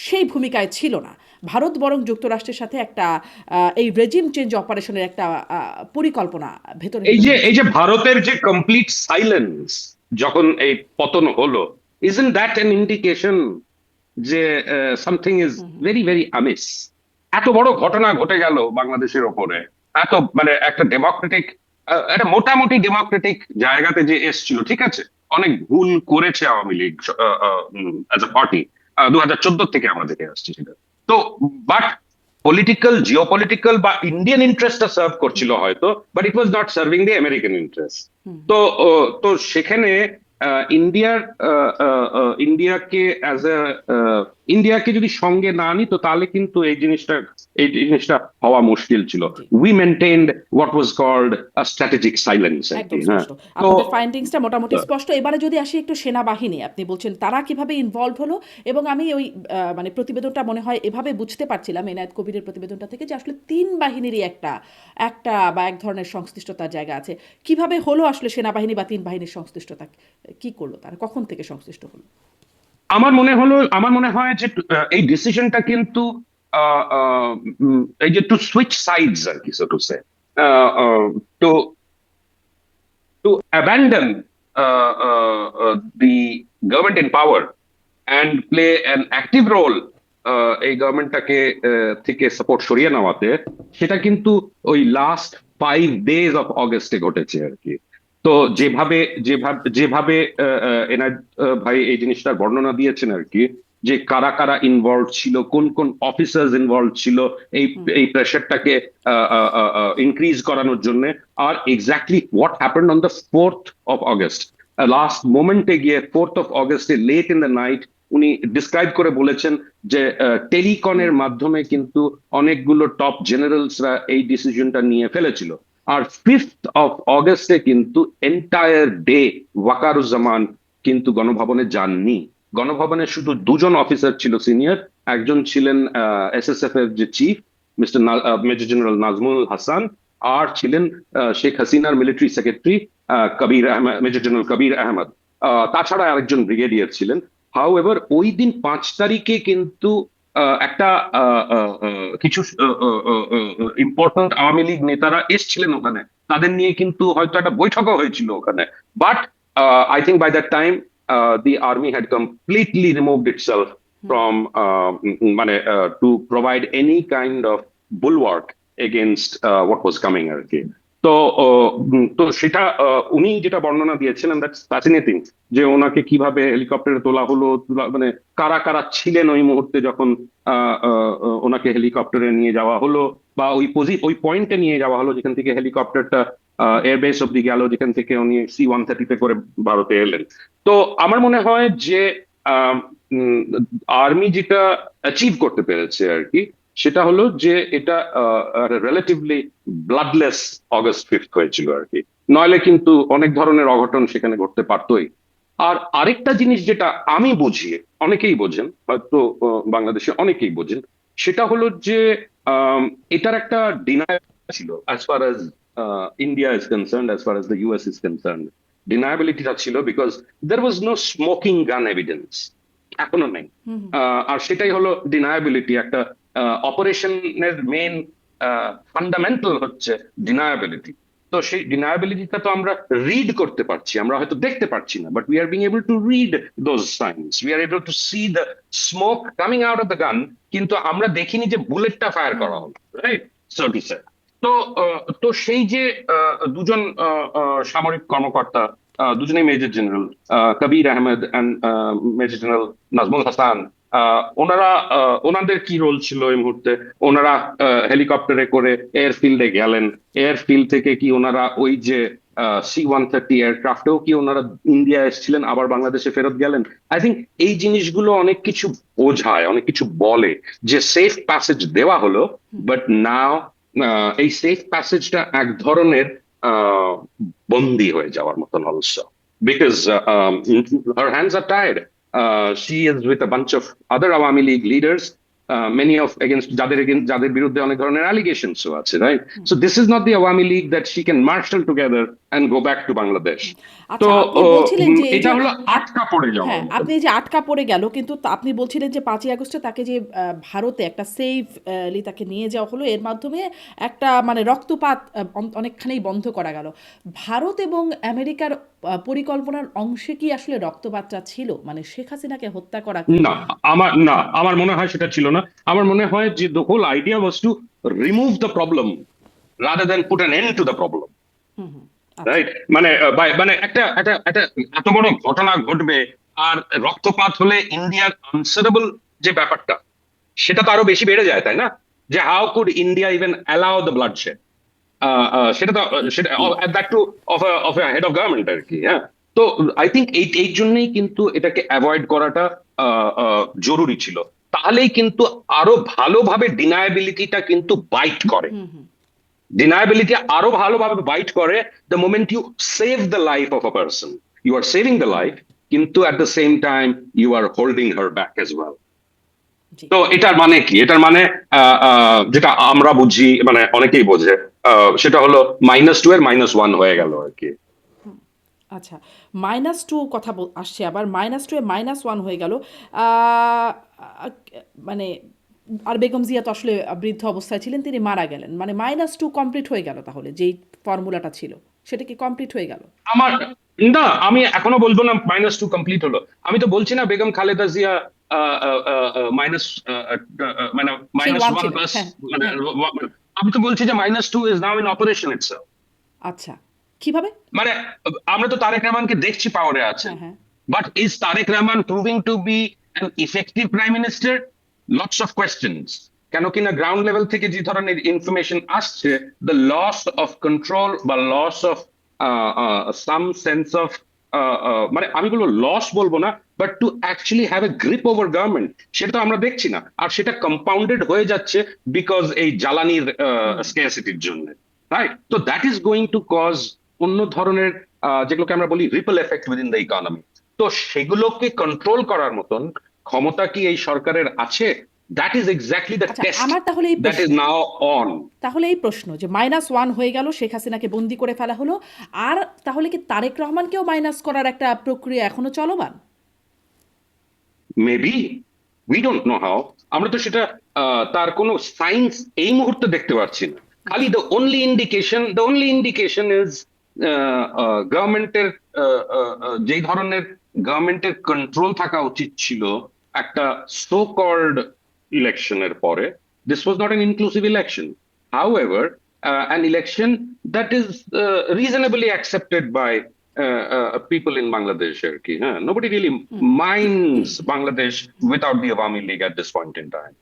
সেই ভূমিকায় ছিল না। ভারত বরং যুক্তরাষ্ট্রের সাথে একটা এই রেজিম চেঞ্জ অপারেশনের একটা পরিকল্পনা ভেতরে এই যে ভারতের যে কমপ্লিট সাইলেন্স যখন এই পতন হলো, isn't that an indication যে সামথিং ইজ ভেরি ভেরি আমিস? এত বড় ঘটনা ঘটে গেল বাংলাদেশের ওপরে, এত মানে একটা ডেমোক্রেটিক, একটা মোটামুটি ডেমোক্রেটিক জায়গাতে যে এসছিল, ঠিক আছে, অনেক ভুল করেছে Awami League as a party, 2014 থেকে আমরা দেখে আসছি সেটা। তো বাট পলিটিক্যাল, জিওপলিটিক্যাল বা ইন্ডিয়ান ইন্টারেস্টটা সার্ভ করছিল হয়তো, but it was not serving the American interest. তো তো সেখানে ইন্ডিয়াকে অ্যাজ এ ইন্ডিয়াকে যদি সঙ্গে না নিত, তাহলে কিন্তু এই জিনিসটা হওয়া মুশকিল ছিল। We maintained what was called a strategic silence. একদম হ্যাঁ, স্পষ্ট। তো আপনাদের ফাইন্ডিংসটা মোটামুটি স্পষ্ট। এবারে যদি আসি একটু সেনাবাহিনী, আপনি বলছেন তারা কিভাবে ইনভলভ হলো, এবং আমি ওই মানে প্রতিবেদনটা মনে হয় এভাবে বুঝতে পারছিলাম এনায়েত কবিরের প্রতিবেদনটা থেকে, যে আসলে তিন বাহিনীরই একটা বা এক ধরনের সংশ্লিষ্টতার জায়গা আছে। কিভাবে হলো আসলে সেনাবাহিনী বা তিন বাহিনীর সংশ্লিষ্টতা, কি করলো তারা, কখন থেকে সংশ্লিষ্ট হলো? আমার মনে হয় যে এই ডিসিশনটা কিন্তু এই যে টু সুইচ সাইডস আর কি, so to say, to abandon the government in power and play an active role এই গভর্নমেন্টটাকে থেকে সাপোর্ট সরিয়ে নেওয়াতে, সেটা কিন্তু ওই লাস্ট 5 days অফ অগস্টে ঘটেছে আর কি। তো আচ্ছা। যেভাবে যেভাবে যেভাবে এনায়েত ভাই এই জিনিসটার বর্ণনা দিয়েছেন আর কি, যে কারা কারা ইনভলভ ছিল, কোন কোন অফিসার্স ইনভলভ ছিল এই হুম এই প্রেশারটাকে ইনক্রিজ করানোর জন্য। আর exactly what happened on the 4th of August, last মোমেন্টে গিয়ে 4th of August late in the night উনি ডিসক্রাইব করে বলেছেন যে টেলিকনের মাধ্যমে কিন্তু অনেকগুলো টপ জেনারেলসরা এই ডিসিশনটা নিয়ে ফেলেছিল। আর 5th of August কিন্তু এন্টায়ার ডে ওয়াকারুজ্জামান কিন্তু গণভবনে যাননি। গণভবনে শুধু দুজন অফিসার ছিল সিনিয়র, একজন ছিলেন এসএসএফ এর যে chief mister major general Nazmul Hasan, আর ছিলেন শেখ হাসিনার military secretary Kabir Ahmed, major general Kabir Ahmad. তাছাড়া আরেকজন ব্রিগেডিয়ার ছিলেন। হাউ এভার ওই দিন 5 তারিখে কিন্তু একটা কিছু ইম্পর্টেন্ট আওয়ামী লীগ নেতারা এসছিলেন ওখানে, তাদের নিয়ে কিন্তু হয়তো একটা বৈঠকও হয়েছিল ওখানে। But I think by that time the army had completely removed itself hmm from মানে to provide any kind of bulwark against what was coming আর কি। তো তো সেটা উনি যেটা বর্ণনা দিয়েছেন, দ্যাটস ফ্যাসিনেটিং, যে ওনাকে কিভাবে হেলিকপ্টারে তোলা হলো, মানে কারা কারা ছিলেন ওই মুহূর্তে যখন ওনাকে হেলিকপ্টারে নিয়ে যাওয়া হলো, বা ওই পয়েন্টে নিয়ে যাওয়া হলো যেখান থেকে হেলিকপ্টারটা হুম এয়ারবেস অব্দি গেল, যেখান থেকে উনি C-130 করে ভারতে এলেন। তো আমার মনে হয় যে আর্মি যেটা অ্যাচিভ করতে পেরেছে আর কি, সেটা হলো যে এটা রিলেটিভলি ব্লাডলেস August 5th হয়েছিল আর কি। নইলে কিন্তু অনেক ধরনের অঘটন সেখানে ঘটতে পারতোই। আর আরেকটা জিনিস যেটা আমি বুঝি, অনেকেই বোঝেন হয়তো, বাংলাদেশে অনেকেই বোঝেন, সেটা হলো যে এটার একটা ডিনায়াল ছিল as far as India is concern, as far as the US is concern. ডিনায়াবিলিটিটা ছিল because there was no smoking gun evidence, এখনো নেই। হুম আর সেটাই হলো ডিনায়াবিলিটি। একটা অপারেশনের মেন ফান্ডামেন্টাল হচ্ছে ডিনায়াবিলিটি। তো সেই ডিনায়াবিলিটিটা তো আমরা রিড করতে পারছি, আমরা হয়তো দেখতে পারছি না, but we are being able to read those science, we are able to C the smoke coming out of the gun, কিন্তু আমরা দেখিনি যে বুলেটটা ফায়ার হুম করা হলো, রাইট? সো টু সে। তো তো সেই যে দুজন সামরিক কর্মকর্তা, দুজনেই major general, Kabir Ahmed and major general Nazmul Hasan, ওনারা ওনাদের কি রোল ছিল এই মুহূর্তে? ওনারা হেলিকপ্টারে করে এয়ারফিল্ডে গেলেন, এয়ারফিল্ড থেকে কি ওনারা ওই যে C-130 এয়ারক্রাফটেও কি ওনারা ইন্ডিয়া এসেছিলেন, আবার বাংলাদেশে ফেরত গেলেন? আই থিঙ্ক এই জিনিসগুলো অনেক কিছু বোঝায়, অনেক কিছু বলে, যে সেফ প্যাসেজ দেওয়া হলো, হুম বাট নাও এই সেফ প্যাসেজটা এক ধরনের আহ, বন্দি হয়ে যাওয়ার মতন also, because her hands are tied. She is with a bunch of other Awami League leaders, many of against যাদের বিরুদ্ধে অনেক ধরনের অ্যালিগেশনসও আছে, right? Hmm so this is not the Awami League that she can marshal together and go back to Bangladesh. Hmm. তো আচ্ছা, আপনি বলছিলেন যে এই এটা যে হলো আটকা পড়ে যাওয়ার হ্যাঁ, মতন। আপনি এই যে আটকা পড়ে গেল, কিন্তু আপনি বলছিলেন যে 5ই আগস্টে তাকে যে ভারতে একটা সেফলি তাকে নিয়ে যাওয়া হলো, এর মাধ্যমে একটা মানে রক্তপাত অনেকখানি বন্ধ করা গেল। ভারত এবং আমেরিকার পরিকল্পনার অংশে কি আসলে রক্তপাতটা ছিল, মানে শেখ হাসিনাকে হত্যা করা কি? না, আমার মনে হয় সেটা ছিল না। আমার মনে হয় যে the whole idea was to remove the problem rather than put an end to the problem, hmm hmm আচ্ছা। রাইট? মানে মানে একটা একটা একটা এত বড় ঘটনা ঘটবে, আর রক্তপাত হলে ইন্ডিয়ার আনসারেবল যে ব্যাপারটা, সেটা তো আরো বেশি বেড়ে যায়, তাই না? যে how could India even allow the bloodshed, সেটা তো সেটা that too of head of government আর কি। হ্যাঁ। তো আই থিঙ্ক এই জন্যই কিন্তু এটাকে অ্যাভয়েড করাটা জরুরি ছিল। তাহলেই কিন্তু আরো ভালোভাবে ডিনায়াবিলিটিটা কিন্তু বাইট করে, হুম হুম ডিনায়াবিলিটি আরো ভালোভাবে বাইট করে the moment you save the life of a person, you are saving the life, কিন্তু at the same time you are holding her back as well. জি। তো এটার মানে কি? এটার মানে যেটা আমরা বুঝি, মানে অনেকেই বোঝে, সেটা হলো -2 এর -1 হয়ে গেল আর কি। আচ্ছা, -2 কথা আসছে, আবার -2 এ -1 হয়ে গেল। আহ, আহ, মানে আর বেগম জিয়া তো আসলে বৃদ্ধ অবস্থায় ছিলেন, তিনি মারা গেলেন, মানে -2 কমপ্লিট হয়ে গেল, তাহলে যেই ফর্মুলাটা ছিল সেটা কি কমপ্লিট হয়ে গেল? আমার না, আমি এখনো বলবো না -2 কমপ্লিট হলো। আমি তো বলছি না বেগম খালেদা জিয়া মাইনাস, মানে সেই মাইনাস ওয়ান ওয়ান ছিলেন, প্লাস, হ্যাঁ মানে হ্যাঁ। আমি তো বলছি যে -2 is now in operation itself. আচ্ছা কিভাবে? মানে আমরা তো তারেক রহমানকে দেখছি পাওয়ারে আছেন, হ্যাঁ, হ্যাঁ। But is Tarique Rahman proving to be an effective prime minister? Lots of questions. কেন কিনা গ্রাউন্ড লেভেল থেকে যে ধরনের ইনফরমেশন আসছে, দ্য লস অফ কন্ট্রোল বা loss of some sense of, মানে আমি বলবো লস বলবো না, but to actually have a grip over government, সেটা তো আমরা দেখছি না। আর সেটা কম্পাউন্ডেড হয়ে যাচ্ছে বিকজ এই জ্বালানির হুম। স্কেয়ারসিটির জন্য, রাইট? তো that is going to cause অন্য ধরনের যেগুলোকে আমরা বলি ripple effect within the economy. তো সেগুলোকে কন্ট্রোল করার মতন ক্ষমতা কি এই সরকারের আছে? দ্যাট ইজ এক্স্যাক্টলি দ্য আচ্ছা, টেস্ট আমার তাহলে এই দ্যাট ইজ প্রশ্ন, নাও অন। যে -1 হয়ে গেল, শেখ হাসিনাকে বন্দি করে ফেলা হলো, আর তাহলে কি তারেক রহমানকেও মাইনাস করার একটা প্রক্রিয়া এখনো চলমান? Maybe, we don't know how. আমরা তো সেটা তার কোনো সাইন্স এই মুহূর্তে দেখতে পাচ্ছি না। খালি দ্য ওনলি ইন্ডিকেশন ইজ গভর্নমেন্টের যেই ধরনের গভর্নমেন্টের কন্ট্রোল থাকা উচিত ছিল একটা সো কল্ড ইলেকশনের পরে। This was not an inclusive election, however an election that is reasonably accepted by people in Bangladesh আর কি, হ্যাঁ, nobody really minds Bangladesh without the Awami League at this point in time.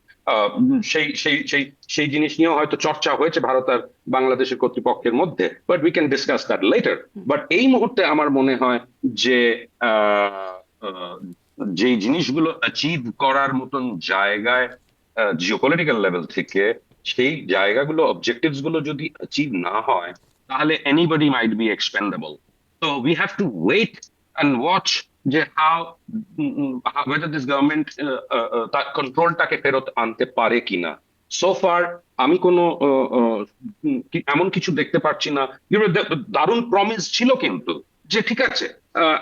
সেই জিনিস নিয়েও হয়তো চর্চা হয়েছে ভারত আর বাংলাদেশের কর্তৃপক্ষের মধ্যে, but we can discuss that letter. But এই মুহূর্তে আমার মনে হয় যে আহ, আহ, যে জিনিসগুলো অ্যাচিভ করার মতন জায়গায় জিওপলিটিক্যাল লেভেল থেকে, সেই জায়গাগুলো অবজেক্টিভস গুলো যদি অ্যাচিভ না হয়, তাহলে anybody might be expandable. So we have to wait and watch যে how whether this government তার কন্ট্রোলটাকে ফেরত আনতে পারে কিনা। সো ফার আমি কোনো এমন কিছু দেখতে পাচ্ছি না। দারুণ প্রমিস ছিল কিন্তু, যে ঠিক আছে,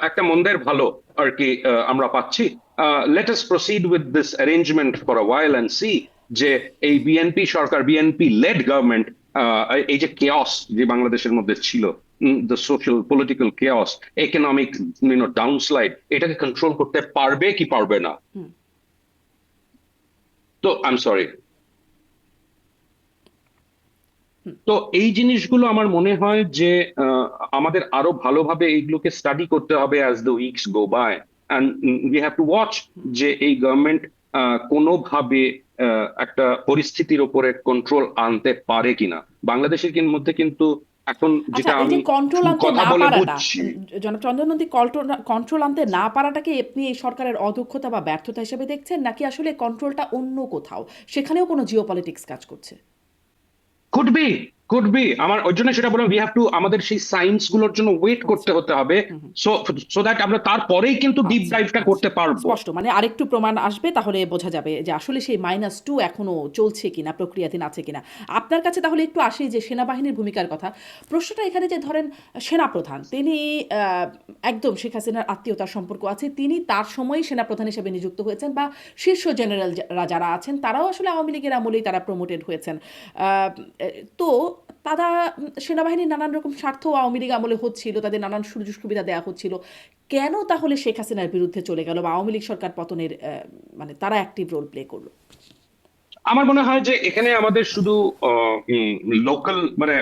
একটা মন্দের ভালো আর কি আমরা পাচ্ছি, let us proceed with this arrangement for a while and see যে এই বিএনপি সরকার, বিএনপি লেড গভর্নমেন্ট, এই যে কেওস যে বাংলাদেশের মধ্যে ছিল, the social political chaos, economic downslide, এটাকে কন্ট্রোল করতে পারবে কি পারবে না। হুম। তো আই এম সরি। তো এই জিনিসগুলো আমার মনে হয় যে আমাদের আরো ভালোভাবে এইগুলোকে স্টাডি করতে হবে as the weeks go by, and we have to watch যে এই গভর্নমেন্ট কোনোভাবে একটা পরিস্থিতির উপরে কন্ট্রোল আনতে পারে কিনা। বাংলাদেশের মধ্যে কিন্তু এখন আচ্ছা, যেটা এই যে আমি কন্ট্রোল আনতে কথা না বলে পারাটা, বুঝছি, জনাব চন্দ্র নন্দী, কন্ট্রোল আনতে না পারাটাকে আপনি এই সরকারের অদক্ষতা বা ব্যর্থতা হিসেবে দেখছেন, নাকি আসলে কন্ট্রোলটা অন্য কোথাও, সেখানেও কোনো জিও পলিটিক্স কাজ করছে? Could be, could be. আমার ওই জন্য সেটা বললাম, উই হ্যাভ টু, আমাদের সেই সায়েন্স গুলোর জন্য ওয়েট আচ্ছা। করতে হতে হবে, হুম, হুম। সো সো দ্যাট আমরা তারপরেই কিন্তু ডিপ আচ্ছা, ডাইভটা আচ্ছা। করতে পারবো। স্পষ্ট, মানে আরেকটু প্রমাণ আসবে, তাহলে বোঝা যাবে যে আসলে সেই -2 এখনো চলছে কিনা, প্রক্রিয়াধীন আছে কিনা। আপনার কাছে তাহলে একটু আসি যে সেনাবাহিনীর ভূমিকার কথা। প্রশ্নটা এখানে যে ধরেন সেনাপ্রধান, তিনি একদম শেখ হাসিনার আত্মীয়তার সম্পর্ক আছে, তিনি তার সময়ই সেনাপ্রধান হিসেবে নিযুক্ত হয়েছেন, বা শীর্ষ জেনারেলরা যারা আছেন তারাও আসলে আওয়ামী লীগের আমলেই তারা প্রমোটেড হয়েছেন। তো তারা সেনাবাহিনীর নানান রকম স্বার্থ আওয়ামী লীগ আমলে হচ্ছিল, তাদের নানান সুযোগ সুবিধা দেওয়া হচ্ছিল। কেন তাহলে শেখ হাসিনার বিরুদ্ধে চলে গেল, বা আওয়ামী লীগ সরকার পতনের মানে তারা অ্যাক্টিভ রোল প্লে করলো? আমার মনে হয় যে এখানে আমাদের শুধু লোকাল, মানে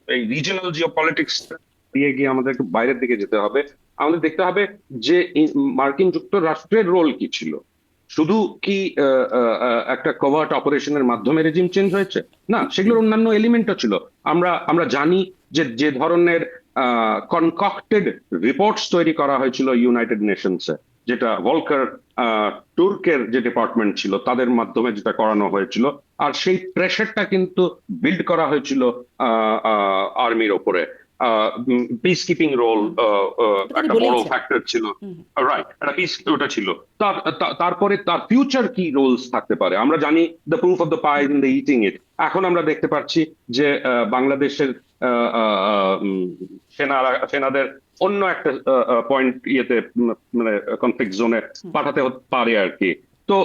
এই রিজিওনাল জিও পলিটিক্স দিয়ে গিয়ে আমাদের একটু বাইরের দিকে যেতে হবে। আমাদের দেখতে হবে যে মার্কিন যুক্তরাষ্ট্রের রোল কি ছিল। শুধু কি একটা কভার্ট অপারেশনের মাধ্যমে রেজিম চেঞ্জ হয়েছে? না, সেগুলোর অন্যান্য এলিমেন্টও ছিল। আমরা জানি যে যে ধরনের কনকক্টেড রিপোর্টস তৈরি করা হয়েছিল ইউনাইটেড নেশনসে, যেটা ভলকার তুর্কের যে ডিপার্টমেন্ট ছিল তাদের মাধ্যমে যেটা করানো হয়েছিল, আর সেই প্রেশারটা কিন্তু বিল্ড করা হয়েছিল আর্মির ওপরে। পিস কিপিং রোল এটা তিনি একটা বড় বলেইছেন। ফ্যাক্টর ছিল, হুম, রাইট? একটা পিস ওটা ছিল। তারপরে তার ফিউচার কি রোলস থাকতে পারে আমরা জানি, the proof of the pie in the eating it. এখন আমরা দেখতে পাচ্ছি যে বাংলাদেশের আহ, আহ, আহ, উম, সেনাদের অন্য একটা পয়েন্ট ইয়েতে, মানে কনফ্লিক্ট জোনে হুম, পাঠাতে পারে আর কি। তো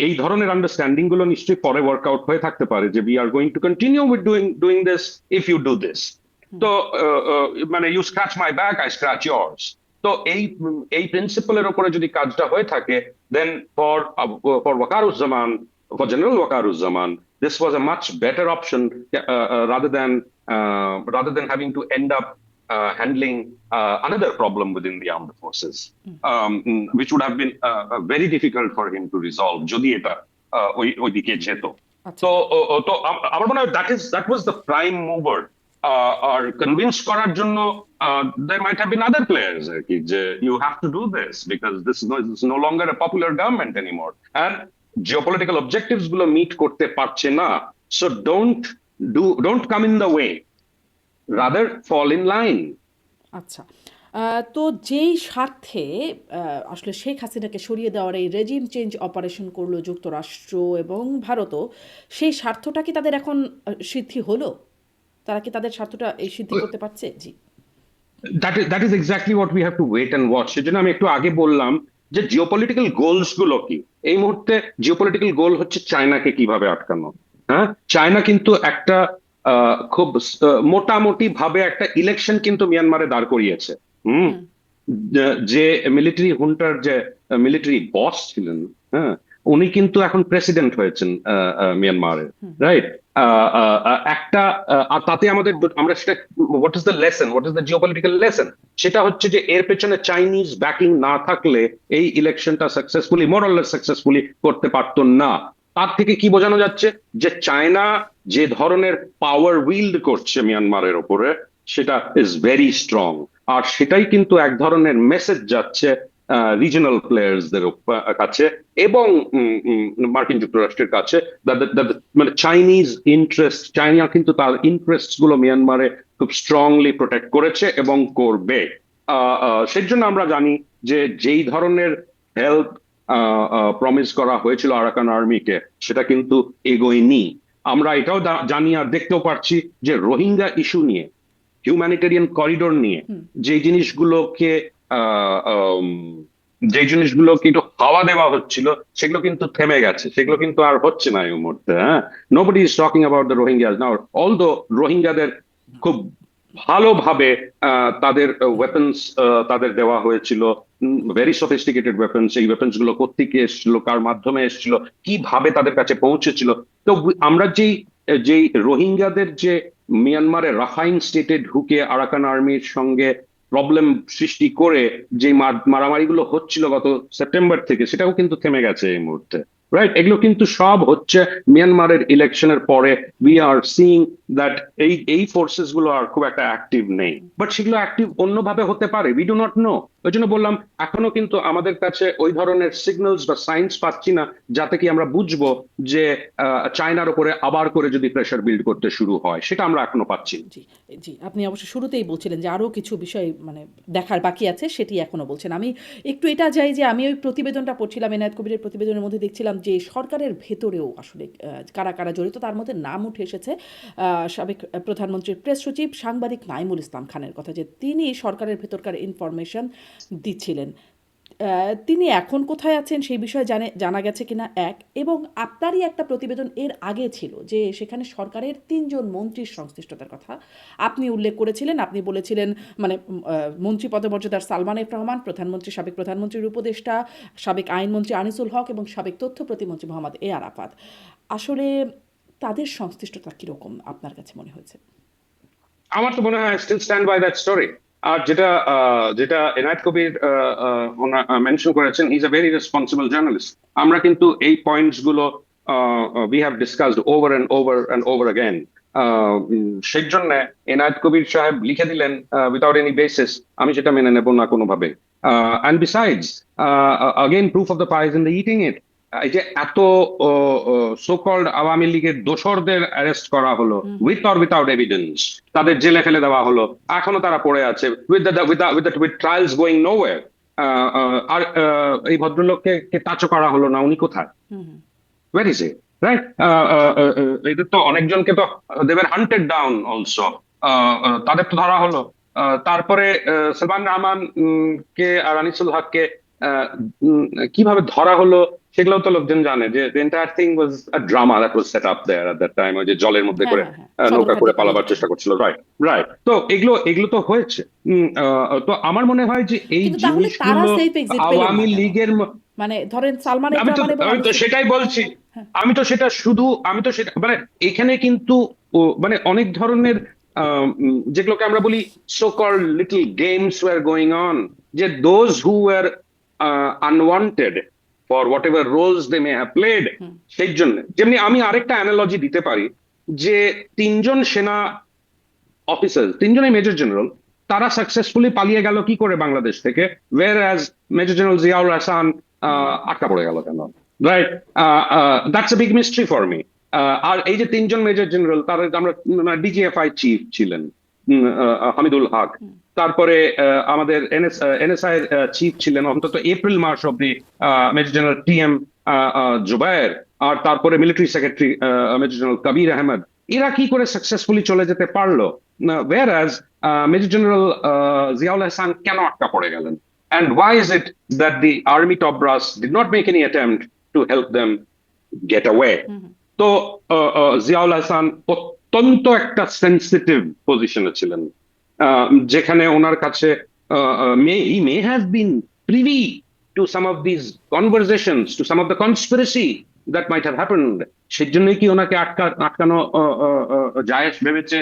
এই ধরনের আন্ডারস্ট্যান্ডিং গুলো নিশ্চয়ই পরে ওয়ার্কআউট হয়ে থাকতে পারে যে we are going to continue with doing this if you do this. Hmm. তো মানে you scratch my back, I scratch yours. তো এই প্রিন্সিপালের উপরে যদি কাজটা হয়ে থাকে, then for Wakaruzzaman, for general Wakaruzzaman, this was a much better option rather than having to end up handling another problem within the armed forces, which would have been very difficult for him to resolve যদি এটা ওইদিকে যেত। আচ্ছা। তো আমার মনে হয় that was the prime mover, আর কনভিন্স করার জন্য there might have been other players আর কি, যে you have to do this because this is no longer a popular government anymore and geopolitical objectives গুলো মিট করতে পারছে না, so don't come in the way, rather fall in line. আচ্ছা। তো যেই স্বার্থে আসলে শেখ হাসিনাকে সরিয়ে দেওয়ার এই রেজিম চেঞ্জ অপারেশন করলো যুক্তরাষ্ট্র এবং ভারতও, সেই স্বার্থটা কি তাদের এখন সিদ্ধি হলো? তারা কি তাদের স্বার্থটা এই সিদ্ধি করতে পারছে? জি। That is exactly what we have to wait and watch. সেজন্য আমি একটু আগে বললাম যে জিওপলিটিক্যাল গোলস গুলো কি। এই মুহূর্তে জিওপলিটিক্যাল গোল হচ্ছে চায়নাকে কিভাবে আটকানো। হ্যাঁ, চায়না কিন্তু একটা খুব মোটামুটি ভাবে একটা ইলেকশন কিন্তু মিয়ানমারে দাঁড় করিয়েছে। হুম, যে মিলিটারি হুন্টার, যে মিলিটারি বস ছিলেন, হ্যাঁ, উনি কিন্তু এখন প্রেসিডেন্ট হয়েছেন মিয়ানমারের, রাইট? একটা আর তাতে আমরা সেটা, what is the lesson, what is the geopolitical lesson, সেটা হচ্ছে যে এর পেছনে চাইনিজ ব্যাকিং না থাকলে এই ইলেকশনটা সাকসেসফুলি, মোরাললেস সাকসেসফুলি করতে পারতো না। তার থেকে কি বোঝানো যাচ্ছে যে চায়না যে ধরনের পাওয়ার উইল্ড করছে মিয়ানমারের ওপরে, সেটা ইজ ভেরি স্ট্রং। আর সেটাই কিন্তু এক ধরনের মেসেজ যাচ্ছে রিজনাল প্লেয়ার্সদের কাছে এবং মার্কিন যুক্তরাষ্ট্রের কাছে, মানে চাইনিজ ইন্টারেস্ট, চাইনা কিন্তু তার ইন্টারেস্ট গুলো মিয়ানমারে খুব স্ট্রংলি প্রোটেক্ট করেছে এবং করবে। সেই জন্য আমরা জানি যে যেই ধরনের হেল্প প্রমিস করা হয়েছিল আরাকান আর্মিকে, সেটা কিন্তু এগোয়নি। আমরা এটাও জানি আর দেখতেও পারছি যে রোহিঙ্গা ইস্যু নিয়ে, হিউম্যানিটেরিয়ান করিডোর নিয়ে যে জিনিসগুলোকে যে জিনিসগুলোকে একটু হাওয়া দেওয়া হচ্ছিল, সেগুলো কিন্তু থেমে গেছে, সেগুলো কিন্তু আর হচ্ছে না এই মুহূর্তে। হ্যাঁ, nobody is talking about the Rohingyas now, although রোহিঙ্গাদের খুব ভালোভাবে তাদের ওয়েপন্স তাদের দেওয়া হয়েছিল, ভেরি সফিস্টিকেটেড ওয়েপন্স। এই ওয়েপন্স গুলো কোত্থেকে এসেছিল, কার মাধ্যমে এসেছিল, কিভাবে তাদের কাছে পৌঁছেছিল। তো আমরা যেই রোহিঙ্গাদের যে মিয়ানমারের রাখাইন স্টেটে ঢুকে আরাকান আর্মির সঙ্গে প্রবলেম সৃষ্টি করে যে মারামারিগুলো হচ্ছিল গত সেপ্টেম্বর থেকে, সেটাও কিন্তু থেমে গেছে এই মুহূর্তে, রাইট? এগুলো কিন্তু সব হচ্ছে মিয়ানমারের ইলেকশনের পরে। উই আর সিইং দ্যাট এই ফোর্সেস গুলো আর খুব একটা অ্যাক্টিভ নেই, বাট সেগুলো অ্যাক্টিভ অন্যভাবে হতে পারে, উই ডু নট নো। ওই জন্য বললাম এখনো কিন্তু আমাদের কাছে ওই ধরনের সিগন্যালস বা সাইন্স পাচ্ছি না যাতে কি আমরা বুঝবো যে চায়নার উপরে আবার করে যদি প্রেশার বিল্ড করতে শুরু হয়, সেটা আমরা এখনো পাচ্ছি না। জি, জি। আপনি অবশ্য শুরুতেই বলছিলেন যে আরও কিছু বিষয় মানে দেখার বাকি আছে, সেটি এখনো বলছেন। আমি একটু এটা যাই যে আমি ওই প্রতিবেদনটা পড়ছিলাম, এনায়েত কবিরের প্রতিবেদনের মধ্যে দেখছিলাম যে সরকারের ভেতরেও আসলে কারা কারা জড়িত, তার মধ্যে নাম উঠে এসেছে সাবেক প্রধানমন্ত্রীর প্রেস সচিব সাংবাদিক নাইমুল ইসলাম খানের কথা, যে তিনি সরকারের ভেতরকার ইনফরমেশন দিচ্ছিলেন। তিনি এখন কোথায় আছেন সেই বিষয়ে জানা গেছে কিনা এক, এবং আপনারই একটা প্রতিবেদন এর আগে ছিল যে সেখানে সরকারের 3 জন মন্ত্রীর সংশ্লিষ্টতার কথা আপনি উল্লেখ করেছিলেন। আপনি বলেছিলেন মানে মন্ত্রী পদমর্যাদার সালমান এফ রহমান, সাবেক প্রধানমন্ত্রীর উপদেষ্টা, সাবেক আইনমন্ত্রী আনিসুল হক এবং সাবেক তথ্য প্রতিমন্ত্রী মোহাম্মদ এ আরাফাত। আসলে তাদের সংশ্লিষ্টতা কিরকম আপনার কাছে মনে হয়েছে? আমার তো মনে হয় still stand by that story. আর যেটা এনায়েত কবির মেনশন করেছেন, is a very responsible journalist. আমরা কিন্তু এই পয়েন্টস গুলো we have discussed over and over and over again. সেই জন্য এনায়েত কবির সাহেব লিখে দিলেন উইদাউট এনি বেসিস, আমি সেটা মেনে নেব না কোনোভাবে। And besides, again proof of the pie is in the eating it. এই যে এত সো কল্ড আওয়ামী লীগের দোসরদের অ্যারেস্ট করা হলো উইথ অর উইথাউট এভিডেন্স, তাদের জেলে ফেলে দেওয়া হলো, এখনো তারা পড়ে আছে উইথ ট্রায়ালস গোয়িং নোওয়্যার। আর এই ভদ্রলোককে টাচও করা হলো না, উনি কোথায়? Where is it, right? এদের তো অনেকজনকে তো they were hunted down also, তাদের তো ধরা হলো। তারপরে সালমান রহমান কে আর আনিসুল হককে কিভাবে ধরা হলো সেগুলো তো লোকজন জানে, যে entire thing was a drama that was set up there at that time. ওই যে জলের মধ্যে করে নৌকা করে পালাবার চেষ্টা করছিল, রাইট রাইট। তো এগুলো তো হয়েছে। তো আমার মনে হয় যে এই জিনিসগুলো আওয়ামী লীগের, মানে ধরেন সালমান এফ রহমান এবং আমি তো সেটাই বলছি, আমি তো সেটা মানে এখানে কিন্তু মানে অনেক ধরনের যেগুলোকে আমরা বলি so called little games were going on, যে those who were unwanted for whatever roles they may have played, hmm, সেই জন্য যেমনি আমি আরেকটা অ্যানালজি দিতে পারি যে তিনজন সেনা অফিসার, তিনজনই মেজর জেনারেল, তারা সাকসেসফুলি পালিয়ে গেল কি করে বাংলাদেশ থেকে, whereas major general Ziaul Hasan hmm, আটকা পড়ে গেল কেন? Right, that's a big mystery for me. আর এই যে তিনজন মেজর জেনারেল, তার আমরা ডিজিএফআই চিফ ছিলেন হামিদুল হক, হুম, তারপরে আমাদের এনএসআই এর চিফ ছিলেন অন্তত এপ্রিল মাস অব্দি মেজর জেনারেল টিএম জুবায়ের, আর তারপরে মিলিটারি সেক্রেটারি মেজর জেনারেল কবির আহমেদ। এরা কি করে সাকসেসফুলি চলে যেতে পারলো, whereas major general Ziaul Hasan কেন আটকা পড়ে গেলেন? And why is it that the army top brass did not make any attempt to help them get away? হুম, হুম। তো জিয়াউল হাসান অত্যন্ত একটা সেন্সিটিভ পজিশনে ছিলেন, যেখানে ওনার কাছে he may have been privy to some of these conversations, to some of the conspiracy that might have happened. সেই জন্যই কি ওনাকে আটকানো জায়েজ ভেবেছে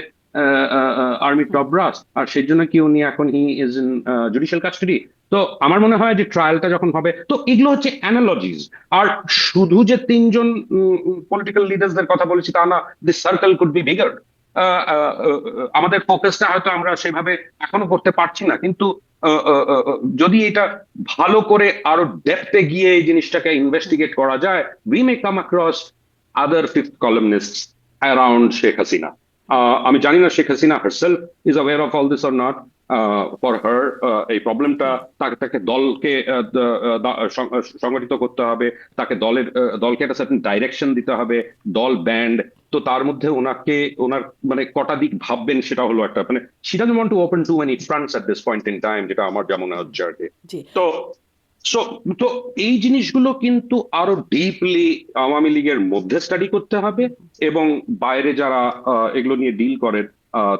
আর্মি হুম। টপ ব্রাস, আর সেই জন্য কি উনি এখন he is in judicial custody? তো আমার মনে হয় যে ট্রায়ালটা যখন হবে, তো এগুলো হচ্ছে অ্যানালজিস। আর শুধু যে তিনজন পলিটিক্যাল লিডার্সদের কথা বলেছি তা না, this circle could be bigger. আমাদের ফোকাসটা হয়তো আমরা সেভাবে এখনো করতে পারছি না, কিন্তু যদি এটা ভালো করে আরো ডেপথে গিয়ে এই জিনিসটাকে ইনভেস্টিগেট করা যায়, we may come across other fifth columnists around Sheikh Hasina. আমি জানি না Sheikh Hasina herself is aware of all this or not. For her এই প্রবলেমটা, তাকে দলকে সংগঠিত করতে হবে, তাকে দলকে একটা সার্টেন ডাইরেকশন দিতে হবে, দল ব্যান্ড। তো তার মধ্যে ওনার মানে কটা দিক ভাববেন সেটা হলো একটা, মানে she doesn't want to open to many fronts at this point in time, যেটা আমার যেমন হচ্ছে আর কি। জি। তো সো তো এই জিনিসগুলো কিন্তু আরো ডিপলি আওয়ামী লীগের মধ্যে স্টাডি করতে হবে, এবং বাইরে যারা এগুলো নিয়ে ডিল করেন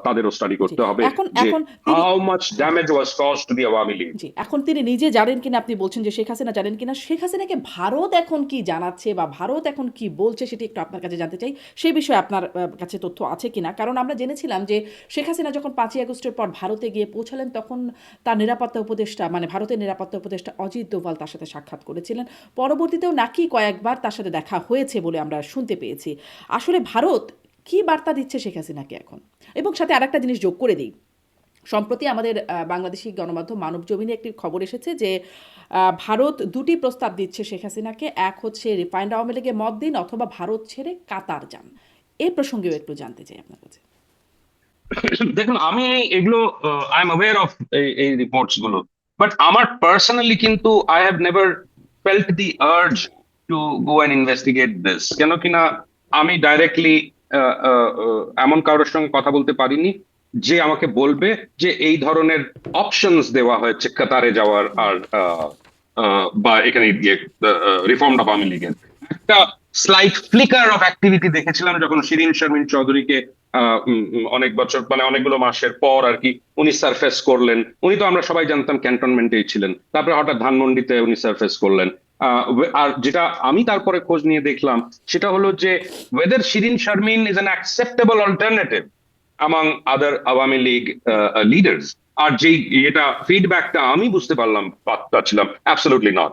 তাদেরও স্টাডি জি। করতে হবে এখন যে এখন তিনি how much damage was cause to the Awami League. জি, এখন তিনি নিজে জানেন কিনা, আপনি বলছেন যে শেখ হাসিনা জানেন কিনা, শেখ হাসিনাকে ভারত এখন কি জানাচ্ছে বা ভারত এখন কি বলছে সেটি একটু আপনার কাছে জানতে চাই। সেই বিষয়ে আপনার কাছে তথ্য আছে কিনা? কারণ আমরা জেনেছিলাম যে শেখ হাসিনা যখন 5ই আগস্টের পর ভারতে গিয়ে পৌঁছালেন, তখন তার নিরাপত্তা উপদেষ্টা, মানে ভারতের নিরাপত্তা উপদেষ্টা অজিত দোভাল তার সাথে সাক্ষাৎ করেছিলেন। পরবর্তীতেও নাকি কয়েকবার তার সাথে দেখা হয়েছে বলে আমরা শুনতে পেয়েছি। আসলে ভারত কি বার্তা দিচ্ছে শেখ হাসিনাকে এখন? এবং সাথে আরেকটা জিনিস যোগ করে দিই, সম্প্রতি আমাদের বাংলাদেশি গণমাধ্যম মানবজমিনে একটি খবর এসেছে যে ভারত দুটি প্রস্তাব দিচ্ছে শেখ হাসিনাকে। এক হচ্ছে রিফাইন্ড আওয়ামী লীগে মত দিন, অথবা ভারত ছেড়ে কাতার যান। এই প্রসঙ্গেও একটু জানতে চাই আপনার কাছে। দেখুন, আমি এগুলো আই এম অ্যাওয়্যার অফ এই রিপোর্টস গুলো, বাট আমার পার্সোনালি কিন্তু I have never felt the urge to go and investigate this. কেন কিনা আমি ডাইরেক্টলি এমন কারোর সঙ্গে কথা বলতে পারিনি যে আমাকে বলবে যে এই ধরনের অপশনস দেওয়া হয়েছে কাতারে যাওয়ার, আর বা এখানে গিয়ে রিফর্মড আওয়ামী লীগের। একটা স্লাইট ফ্লিকার অফ অ্যাক্টিভিটি দেখেছিলাম যখন শিরিন শারমিন চৌধুরীকে অনেক বছর, মানে অনেকগুলো মাসের পর আর কি, উনি সারফেস করলেন। উনি তো আমরা সবাই জানতাম ক্যান্টনমেন্টেই ছিলেন, তারপরে হঠাৎ ধানমন্ডিতে উনি সারফেস করলেন। আর যেটা আমি তারপরে খোঁজ নিয়ে দেখলাম সেটা হলো যে whether Shirin Sharmin is an acceptable alternative among other Awami League leaders. আর যেই এটা ফিডব্যাকটা আমি বুঝতে পারছিলাম, absolutely not.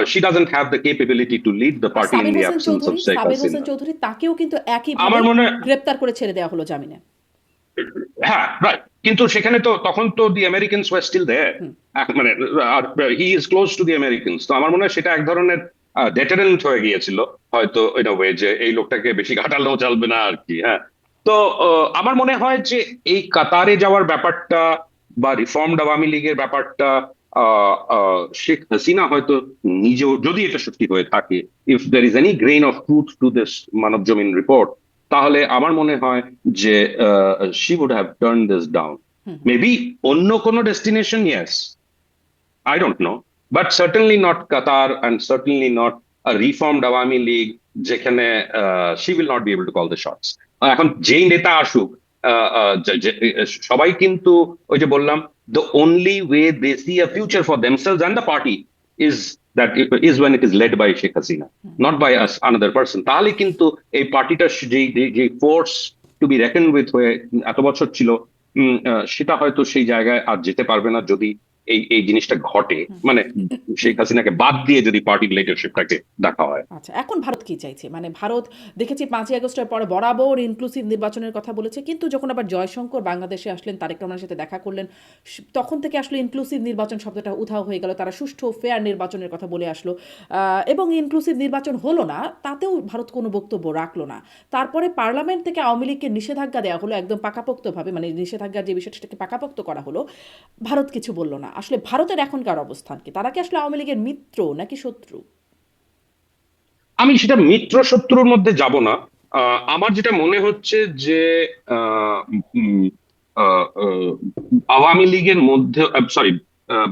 She doesn't have the capability to lead the party in the absence of Sheikh Hasina. তাকেও কিন্তু একইভাবে আমার মনে গ্রেপ্তার করে ছেড়ে দেওয়া হলো জামিনে। হ্যাঁ, রাইট, কিন্তু সেখানে তো তখন তো দি আমেরিকানস ওয়ার স্টিল দেয়ার, হুম, মানে he is close to the Americans. তো আমার মনে হয় সেটা এক ধরনের ডেটারেন্ট হয়ে গিয়েছিল হয়তো ইন আ ওয়ে, যে এই লোকটাকে বেশি ঘাটালো চলবে না আর কি। হ্যাঁ, তো আমার মনে হয় যে এই কাতারে যাওয়ার ব্যাপারটা বা রিফর্মড আওয়ামী লীগের ব্যাপারটা, শেখ হাসিনা হয়তো নিজেও, যদি এটা সত্যি হয়ে থাকে, if there is any grain of truth to this Manab Zamin report, তাহলে আমার মনে হয় যে she would have turn this down. Hmm, maybe অন্য কোনো destination, yes, I don't know, but certainly not Qatar, and certainly not a reformed Awami League যেখানে she will not be able to call the shots. এখন যেই নেতা আসুক, সবাই কিন্তু ওই যে বললাম, the only way they see a future for themselves and the party is is when it is led by Sheikh Hasina, not by us another person. তাহলে কিন্তু এই পার্টিটা যে force to be reckon with হয়ে এত বছর ছিল, সেটা হয়তো সেই জায়গায় আর যেতে পারবে না যদি এই এই জিনিসটা ঘটে, হুম। মানে শেখ হাসিনাকে বাদ দিয়ে যদি পার্টির লিডারশিপটাকে দেখা হয়। আচ্ছা, এখন ভারত কি চাইছে? মানে ভারত দেখেছি ৫ই আগস্টের পরে বরাবর ইনক্লুসিভ নির্বাচনের কথা বলেছে। কিন্তু যখন আবার জয়শঙ্কর বাংলাদেশে আসলেন, তারেক রহমানের সাথে দেখা করলেন, তখন থেকে আসলে ইনক্লুসিভ নির্বাচন শব্দটা উধাও হয়ে গেল। তারা সুষ্ঠু ফেয়ার নির্বাচনের কথা বলে আসলো। এবং ইনক্লুসিভ নির্বাচন হলো না, তাতেও ভারত কোনো বক্তব্য রাখলো না। তারপরে পার্লামেন্ট থেকে আওয়ামী লীগকে নিষেধাজ্ঞা দেওয়া হলো একদম পাকাপোক্তভাবে, মানে নিষেধাজ্ঞার যে বিষয়টা সেটাকে পাকাপোক্ত করা হলো। ভারত কিছু বলল না। আসলে ভারতের এখনকার অবস্থান কি? তারা কি আসলে আওয়ামী লীগের মিত্র নাকি শত্রু? আমি সেটা মিত্র শত্রুর মধ্যে যাব না। আমার যেটা মনে হচ্ছে যে আহ, উম, আওয়ামী লীগের মধ্যে, সরি,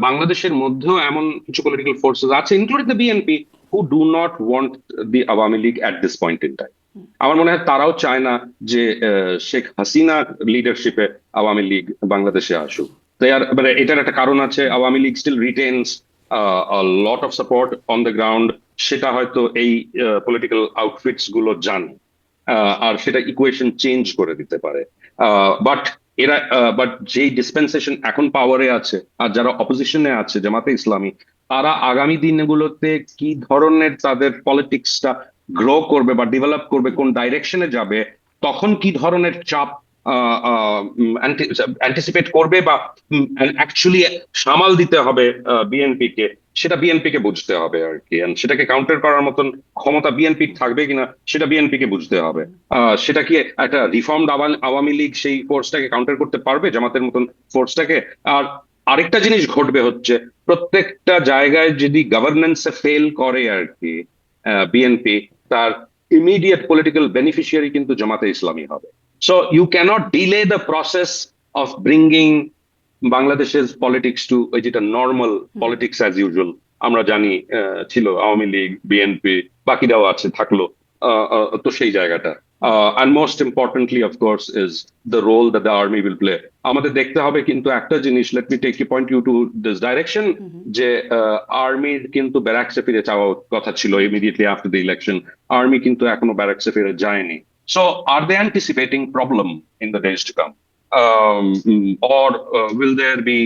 বাংলাদেশের মধ্যেও এমন কিছু পলিটিক্যাল ফোর্সেস আছে, including the BNP, who do not want the Awami League at this point in time. আমার মনে হয় তারাও চায় না যে শেখ হাসিনার লিডারশিপে আওয়ামী লীগ বাংলাদেশে আসুক। তাই আর মানে এটার একটা কারণ আছে, Awami League still retains lot of support on the ground. সেটা হয়তো এই পলিটিক্যাল আউটফিটস গুলো জানে, আর সেটা ইকুয়েশন চেঞ্জ করে দিতে পারে। বাট বাট যেই ডিসপেন্সেশন এখন পাওয়ারে আছে আর যারা অপোজিশনে আছে, জামাতে ইসলামী, তারা আগামী দিনগুলোতে কি ধরনের তাদের পলিটিক্সটা গ্রো করবে বা ডেভেলপ করবে, কোন ডাইরেকশনে যাবে, তখন কি ধরনের চাপ অ্যান্টিসিপেট করবে বা অ্যাকচুয়ালি সামাল দিতে হবে বিএনপি কে, সেটা বিএনপি কে বুঝতে হবে আর কি। And সেটাকে কাউন্টার করার মতন ক্ষমতা বিএনপির থাকবে কিনা সেটা বিএনপি কে বুঝতে হবে। সেটা কি একটা রিফর্মড আওয়ামী লীগ সেই ফোর্সটাকে কাউন্টার করতে পারবে, জামাতের মতন ফোর্সটাকে? আর আরেকটা জিনিস ঘটবে হচ্ছে, প্রত্যেকটা জায়গায় যদি গভর্নেন্সে ফেল করে আর কি বিএনপি, তার ইমিডিয়েট পলিটিক্যাল বেনিফিশিয়ারি কিন্তু জামাতে ইসলামী হবে। So you can't delay the process of bringing বাংলাদেশের পলিটিক্স টু ওই যেটা নর্মাল পলিটিক্স অ্যাজ ইউজুয়াল আমরা জানি ছিল, আওয়ামী লীগ, বিএনপি, বাকিরাও আছে থাকলো। তো সেই জায়গাটা, and most importantly of course is the role that the army will play. আমাদের দেখতে হবে কিন্তু একটা জিনিস, let me take you point you to this direction, যে আর্মির কিন্তু ব্যারাকসে ফিরে যাওয়ার কথা ছিল immediately after the election. Army কিন্তু এখনো ব্যারাকসে ফিরে যায়নি। So are they anticipating problem in the days to come? Or will there be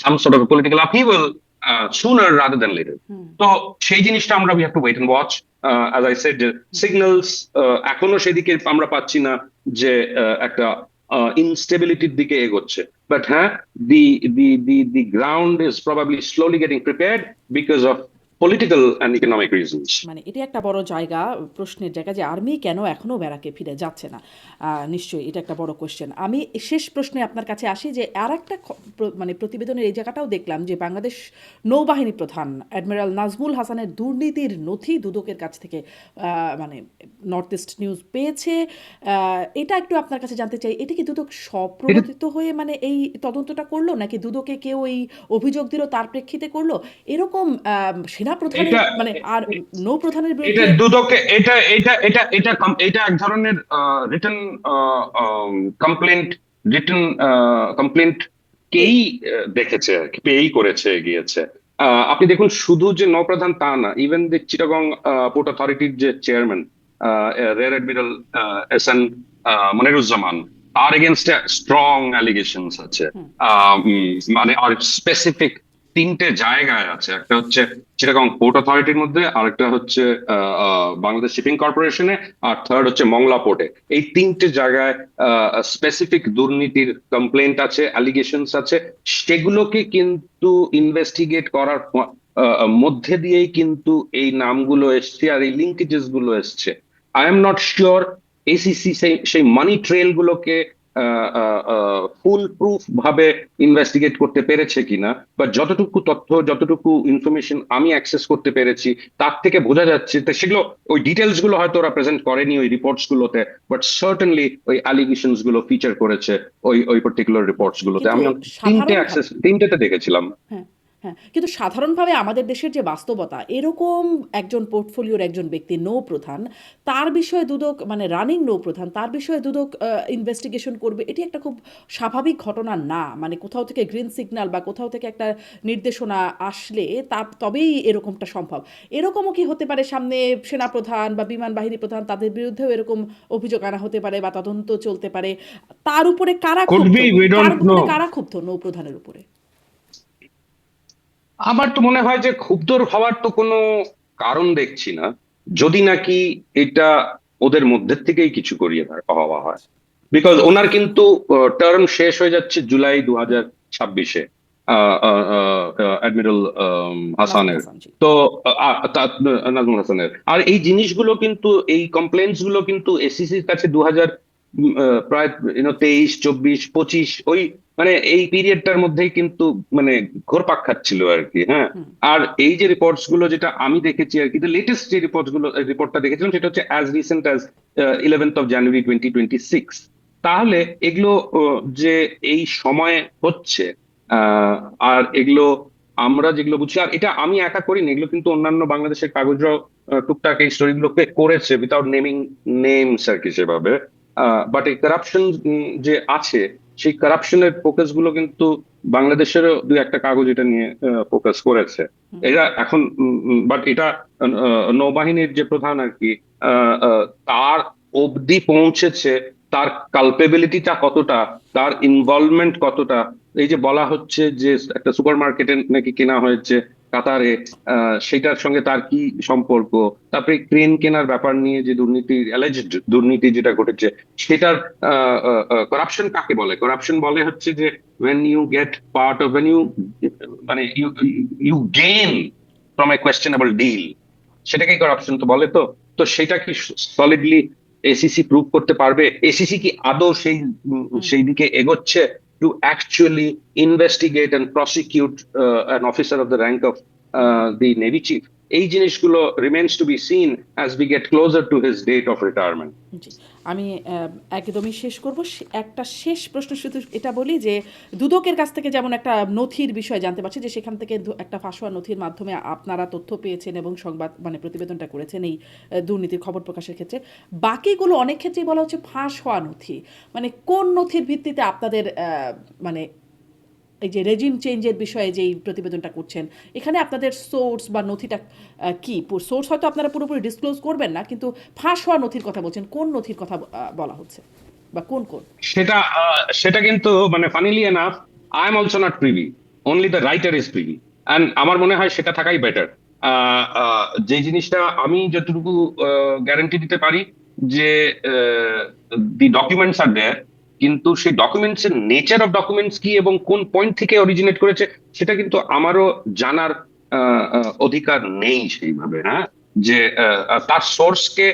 some sort of a political upheaval sooner rather than later? তো সেই জিনিসটা আমরা we have to wait and watch. As I said, signals এখনো সেদিকে আমরা পাচ্ছি না যে একটা ইনস্টেবিলিটির দিকে এগোচ্ছে। বাট হ্যাঁ, the ground is probably slowly getting prepared because of political and economic reasons. মানে এটা একটা বড় জায়গা, প্রশ্নের জায়গা, যে আর্মি কেন এখনো ব্যারাকে ফিরে যাচ্ছে না। নিশ্চয়ই এটা একটা বড় কোশ্চেন। আমি শেষ প্রশ্নে আপনার কাছে আসি, যে আর একটা মানে প্রতিবেদনের এই জায়গাটাও দেখলাম যে বাংলাদেশ নৌবাহিনী প্রধান অ্যাডমিরাল নাজমুল হাসানের দুর্নীতির নথি দুদকের কাছ থেকে মানে নর্থ ইস্ট নিউজ পেয়েছে। এটা একটু আপনার কাছে জানতে চাই, এটা কি দুদক স্বপ্রণোদিত হয়ে মানে এই তদন্তটা করলো, নাকি দুদকে কেউ এই অভিযোগ দিল তার প্রেক্ষিতে করলো? এরকম সেনা প্রধানের এটা মানে আর নৌ প্রধানের এটা বিরুদ্ধে। দুদকে এটা এক ধরনের রিটেন কমপ্লেন্ট, রিটেন কমপ্লেন্ট কেই দেখেছে আর কি, পেয়েই করেছে, গিয়েছে। আপনি দেখুন, শুধু যে নৌপ্রধান তা না, ইভেন দি চিটাগং পোর্ট অথরিটির যে chairman rare admiral S N Moniruzzaman, তার এগেনস্টে স্ট্রং অ্যালিগেশনস আছে। মানে আর স্পেসিফিক তিনটে জায়গায় আছে, একটা হচ্ছে চিটাগং পোর্ট অথরিটির মধ্যে, আরেকটা হচ্ছে বাংলাদেশ শিপিং কর্পোরেশনে, আর থার্ড হচ্ছে মংলা পোর্টে। এই তিনটে জায়গায় স্পেসিফিক দুর্নীতির কমপ্লেন্ট আছে, অ্যালিগেশনস আছে। সেগুলোকে কিন্তু ইনভেস্টিগেট করার মধ্যে দিয়েই কিন্তু এই নামগুলো এসছে আর এই লিঙ্কেজেস গুলো এসছে। আই এম নট শিওর এসিসি সেই মানি ট্রেল গুলোকে ফুল প্রুফ ভাবে ইনভেস্টিগেট করতে পেরেছে কিনা, বা যতটুকু তথ্য, যতটুকু ইনফরমেশন আমি অ্যাক্সেস করতে পেরেছি, তার থেকে বোঝা যাচ্ছে তো সেগুলো, ওই ডিটেলস গুলো হয়তো ওরা প্রেজেন্ট করেনি ওই রিপোর্টস গুলোতে, বাট সার্টেনলি ওই অ্যালিগেশনস গুলো ফিচার করেছে ওই ওই পার্টিকুলার রিপোর্টস গুলোতে। কিন্তু আমি সাধারণভাবে, তিনটেতে দেখেছিলাম। হ্যাঁ, হ্যাঁ, কিন্তু সাধারণভাবে আমাদের দেশের যে বাস্তবতা, এরকম একজন পোর্টফোলিওর একজন ব্যক্তি নৌপ্রধান, তার বিষয়ে দুদক মানে রানিং নৌপ্রধান, তার বিষয়ে দুদক ইনভেস্টিগেশন করবে, এটি একটা খুব স্বাভাবিক ঘটনা না। মানে কোথাও থেকে গ্রিন সিগন্যাল বা কোথাও থেকে একটা নির্দেশনা আসলে তবেই এরকমটা সম্ভব। এরকমও কি হতে পারে সামনে সেনাপ্রধান বা বিমান বাহিনী প্রধান তাদের বিরুদ্ধেও এরকম অভিযোগ আনা হতে পারে বা তদন্ত চলতে পারে? তার উপরে কারা কুড ক্ষুব্ধ? বি, উই কার ডোন্ট নো। উপরে কারা ক্ষুব্ধ নৌপ্রধানের উপরে? আমার তো মনে হয় যে ক্ষুব্ধ হওয়ার তো কোনো কারণ দেখছি না, যদি নাকি এটা ওদের মধ্যে থেকেই কিছু করিয়ে হওয়া হয়। বিকজ ওনার কিন্তু টার্ম শেষ হয়ে যাচ্ছে জুলাই 2026-এ, অ্যাডমিরাল নাজমুল হাসানের। হাসান জি। তো নাজমুল হাসানের, আর এই জিনিসগুলো কিন্তু, এই কমপ্লেন্টস গুলো কিন্তু এসিসির কাছে 2000 প্রায় 23, 24, 25 ওই মানে এই পিরিয়ডটার মধ্যেই কিন্তু মানে ঘুরপাক খাচ্ছিল আর কি, হ্যাঁ। হুম। আর এই যে রিপোর্টস গুলো যেটা আমি দেখেছি আর কি, লেটেস্ট যে রিপোর্টটা দেখেছিলাম সেটা হচ্ছে as recent as 11th of January 2026। তাহলে এগুলো যে এই সময়ে হচ্ছে, আহ, আর এগুলো আমরা যেগুলো বুঝছি, আর এটা আমি একা করিনি, এগুলো কিন্তু অন্যান্য বাংলাদেশের কাগজরাও টুকটাক এই স্টোরিগুলোকে করেছে উইথাউট নেমিং নেমস আর কি সেভাবে। বাট এই কারাপশন যে আছে, সেই কারাপশনের ফোকাস গুলো কিন্তু বাংলাদেশেরও দুই একটা কাগজ এটা নিয়ে ফোকাস করেছে। হুম। এরা এখন বাট এটা নৌবাহিনীর যে প্রধান আর কি, তার অবধি পৌঁছেছে, তার কালপেবিলিটিটা কতটা, তার ইনভলভমেন্ট কতটা। এই যে বলা হচ্ছে যে একটা সুপার মার্কেটে নাকি কেনা হয়েছে কাতারে, সেটার সঙ্গে তার কি সম্পর্ক, তারপরে ক্রেন কেনার ব্যাপার নিয়ে যে দুর্নীতি, অ্যালেজড দুর্নীতি যেটা ঘটেছে, সেটার করাপশন কাকে বলে? করাপশন বলে হচ্ছে যে when you get part of, when you মানে you gain from a questionable deal, সেটাকেই করাপশন তো বলে। তো তো সেটা কি সলিডলি এসিসি প্রুভ করতে পারবে? এসিসি কি আদৌ হুম। সেই দিকে এগোচ্ছে to actually investigate and prosecute an officer of the rank of hmm. The navy chief? এই জিনিসগুলো remains to be seen as we get closer to his date of retirement. জি। আমি একদমই শেষ করব। একটা শেষ প্রশ্ন শুধু এটা বলি যে, দুদকের কাছ থেকে যেমন একটা নথির বিষয় জানতে পারছি যে, সেখান থেকে একটা ফাঁস হওয়া নথির মাধ্যমে আপনারা তথ্য পেয়েছেন এবং সংবাদ মানে প্রতিবেদনটা করেছেন এই দুর্নীতির খবর প্রকাশের ক্ষেত্রে। বাকিগুলো অনেক ক্ষেত্রেই বলা হচ্ছে ফাঁস হওয়া নথি। মানে কোন নথির ভিত্তিতে আপনাদের মানে এই যে রেজিম চেঞ্জের বিষয়ে যেই প্রতিবেদনটা করছেন, এখানে আপনাদের সোর্স বা নথিটা কি? সোর্স হয়তো আপনারা পুরোপুরি ডিসক্লোজ করবেন না, কিন্তু ফাঁস হওয়া নথির কথা বলছেন, কোন নথির কথা বলা হচ্ছে বা কোন কোন? সেটা কিন্তু মানে funnily enough, I am also not privy, only the writer is privy. And আমার মনে হয় সেটা থাকাই বেটার। যে জিনিসটা আমি যতটুকু গ্যারান্টি দিতে পারি যে দি ডকুমেন্টস আর দেয়ার, কিন্তু সেই ডকুমেন্টস এর নেচার অফ ডকুমেন্টস কি এবং কোন পয়েন্ট থেকে অরিজিনেট করেছে, সেটা কিন্তু আমারও জানার অধিকার নেই সেইভাবে, হ্যাঁ। যে তার সোর্সকে,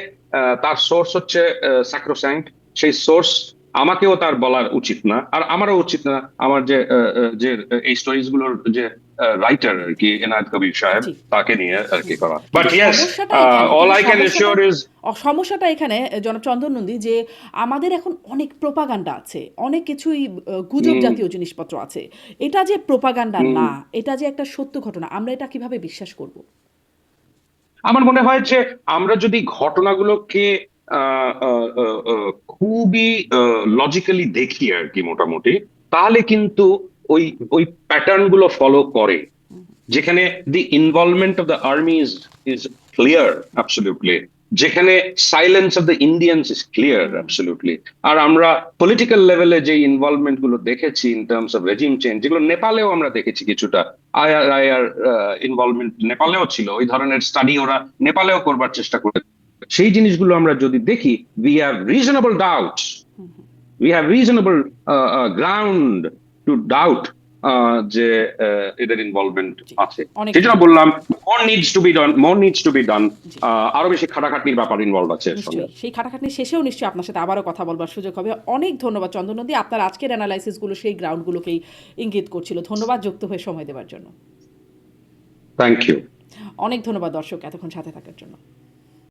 তার সোর্স হচ্ছে স্যাক্রোস্যাঙ্ক্ট, সেই সোর্স আমাকেও তার বলার উচিত না, আর আমারও উচিত না আমার যে যে এই স্টোরিজ গুলোর যে রাইটার আর কি এনায়েত কবির সাহেব, জি। তাকে নিয়ে আর কি করা। বাট কিন্তু ইয়েস, সমস্যাটা এখানে, অল কিন্তু আই ক্যান সমস্যাটা এশিওর ইজ, সমস্যাটা এখানে জনাব চন্দন নন্দী, যে আমাদের এখন অনেক প্রোপাগান্ডা আছে, অনেক কিছুই গুজব জাতীয় জিনিসপত্র আছে। এটা যে প্রোপাগান্ডা না, এটা যে একটা সত্য ঘটনা, আমরা এটা কিভাবে বিশ্বাস করব? আমার মনে হয় যে আমরা যদি ঘটনাগুলোকে খুবই লজিক্যালি দেখি আর কি মোটামুটি, তাহলে কিন্তু ওই ওই প্যাটার্ন গুলো ফলো করে, যেখানে the involvement of the army is clear absolutely, যেখানে silence of the Indians is clear absolutely. আর আমরা পলিটিক্যাল লেভেলে যে ইনভলভমেন্ট গুলো দেখেছি in terms of regime change, যেগুলো নেপালেও আমরা দেখেছি কিছুটা, আইআর ইনভলভমেন্ট নেপালেও ছিল, ওই ধরনের স্টাডি ওরা নেপালেও করবার চেষ্টা করে। সেই জিনিসগুলো আমরা যদি দেখি, we have reasonable doubts, we have reasonable ground to doubt যে এদের ইনভলভমেন্ট জি। আছে। অনেক সেই জন্য ধন্যবাদ। বললাম more needs to be done, জি। আরো বেশি খাটাখাটনির ব্যাপার ইনভলভ আছে এর সঙ্গে। নিশ্চয়ই সেই খাটাখাটনি শেষেও নিশ্চয়ই আপনার সাথে আবারও কথা বলবার সুযোগ হবে। অনেক ধন্যবাদ চন্দন নন্দী, আপনার আজকের অ্যানালাইসিসগুলো সেই গ্রাউন্ডগুলোকেই ইঙ্গিত করছিল। ধন্যবাদ যুক্ত হয়ে সময় দেওয়ার জন্য। Thank you. অনেক ধন্যবাদ দর্শক এতক্ষণ সাথে থাকার জন্য।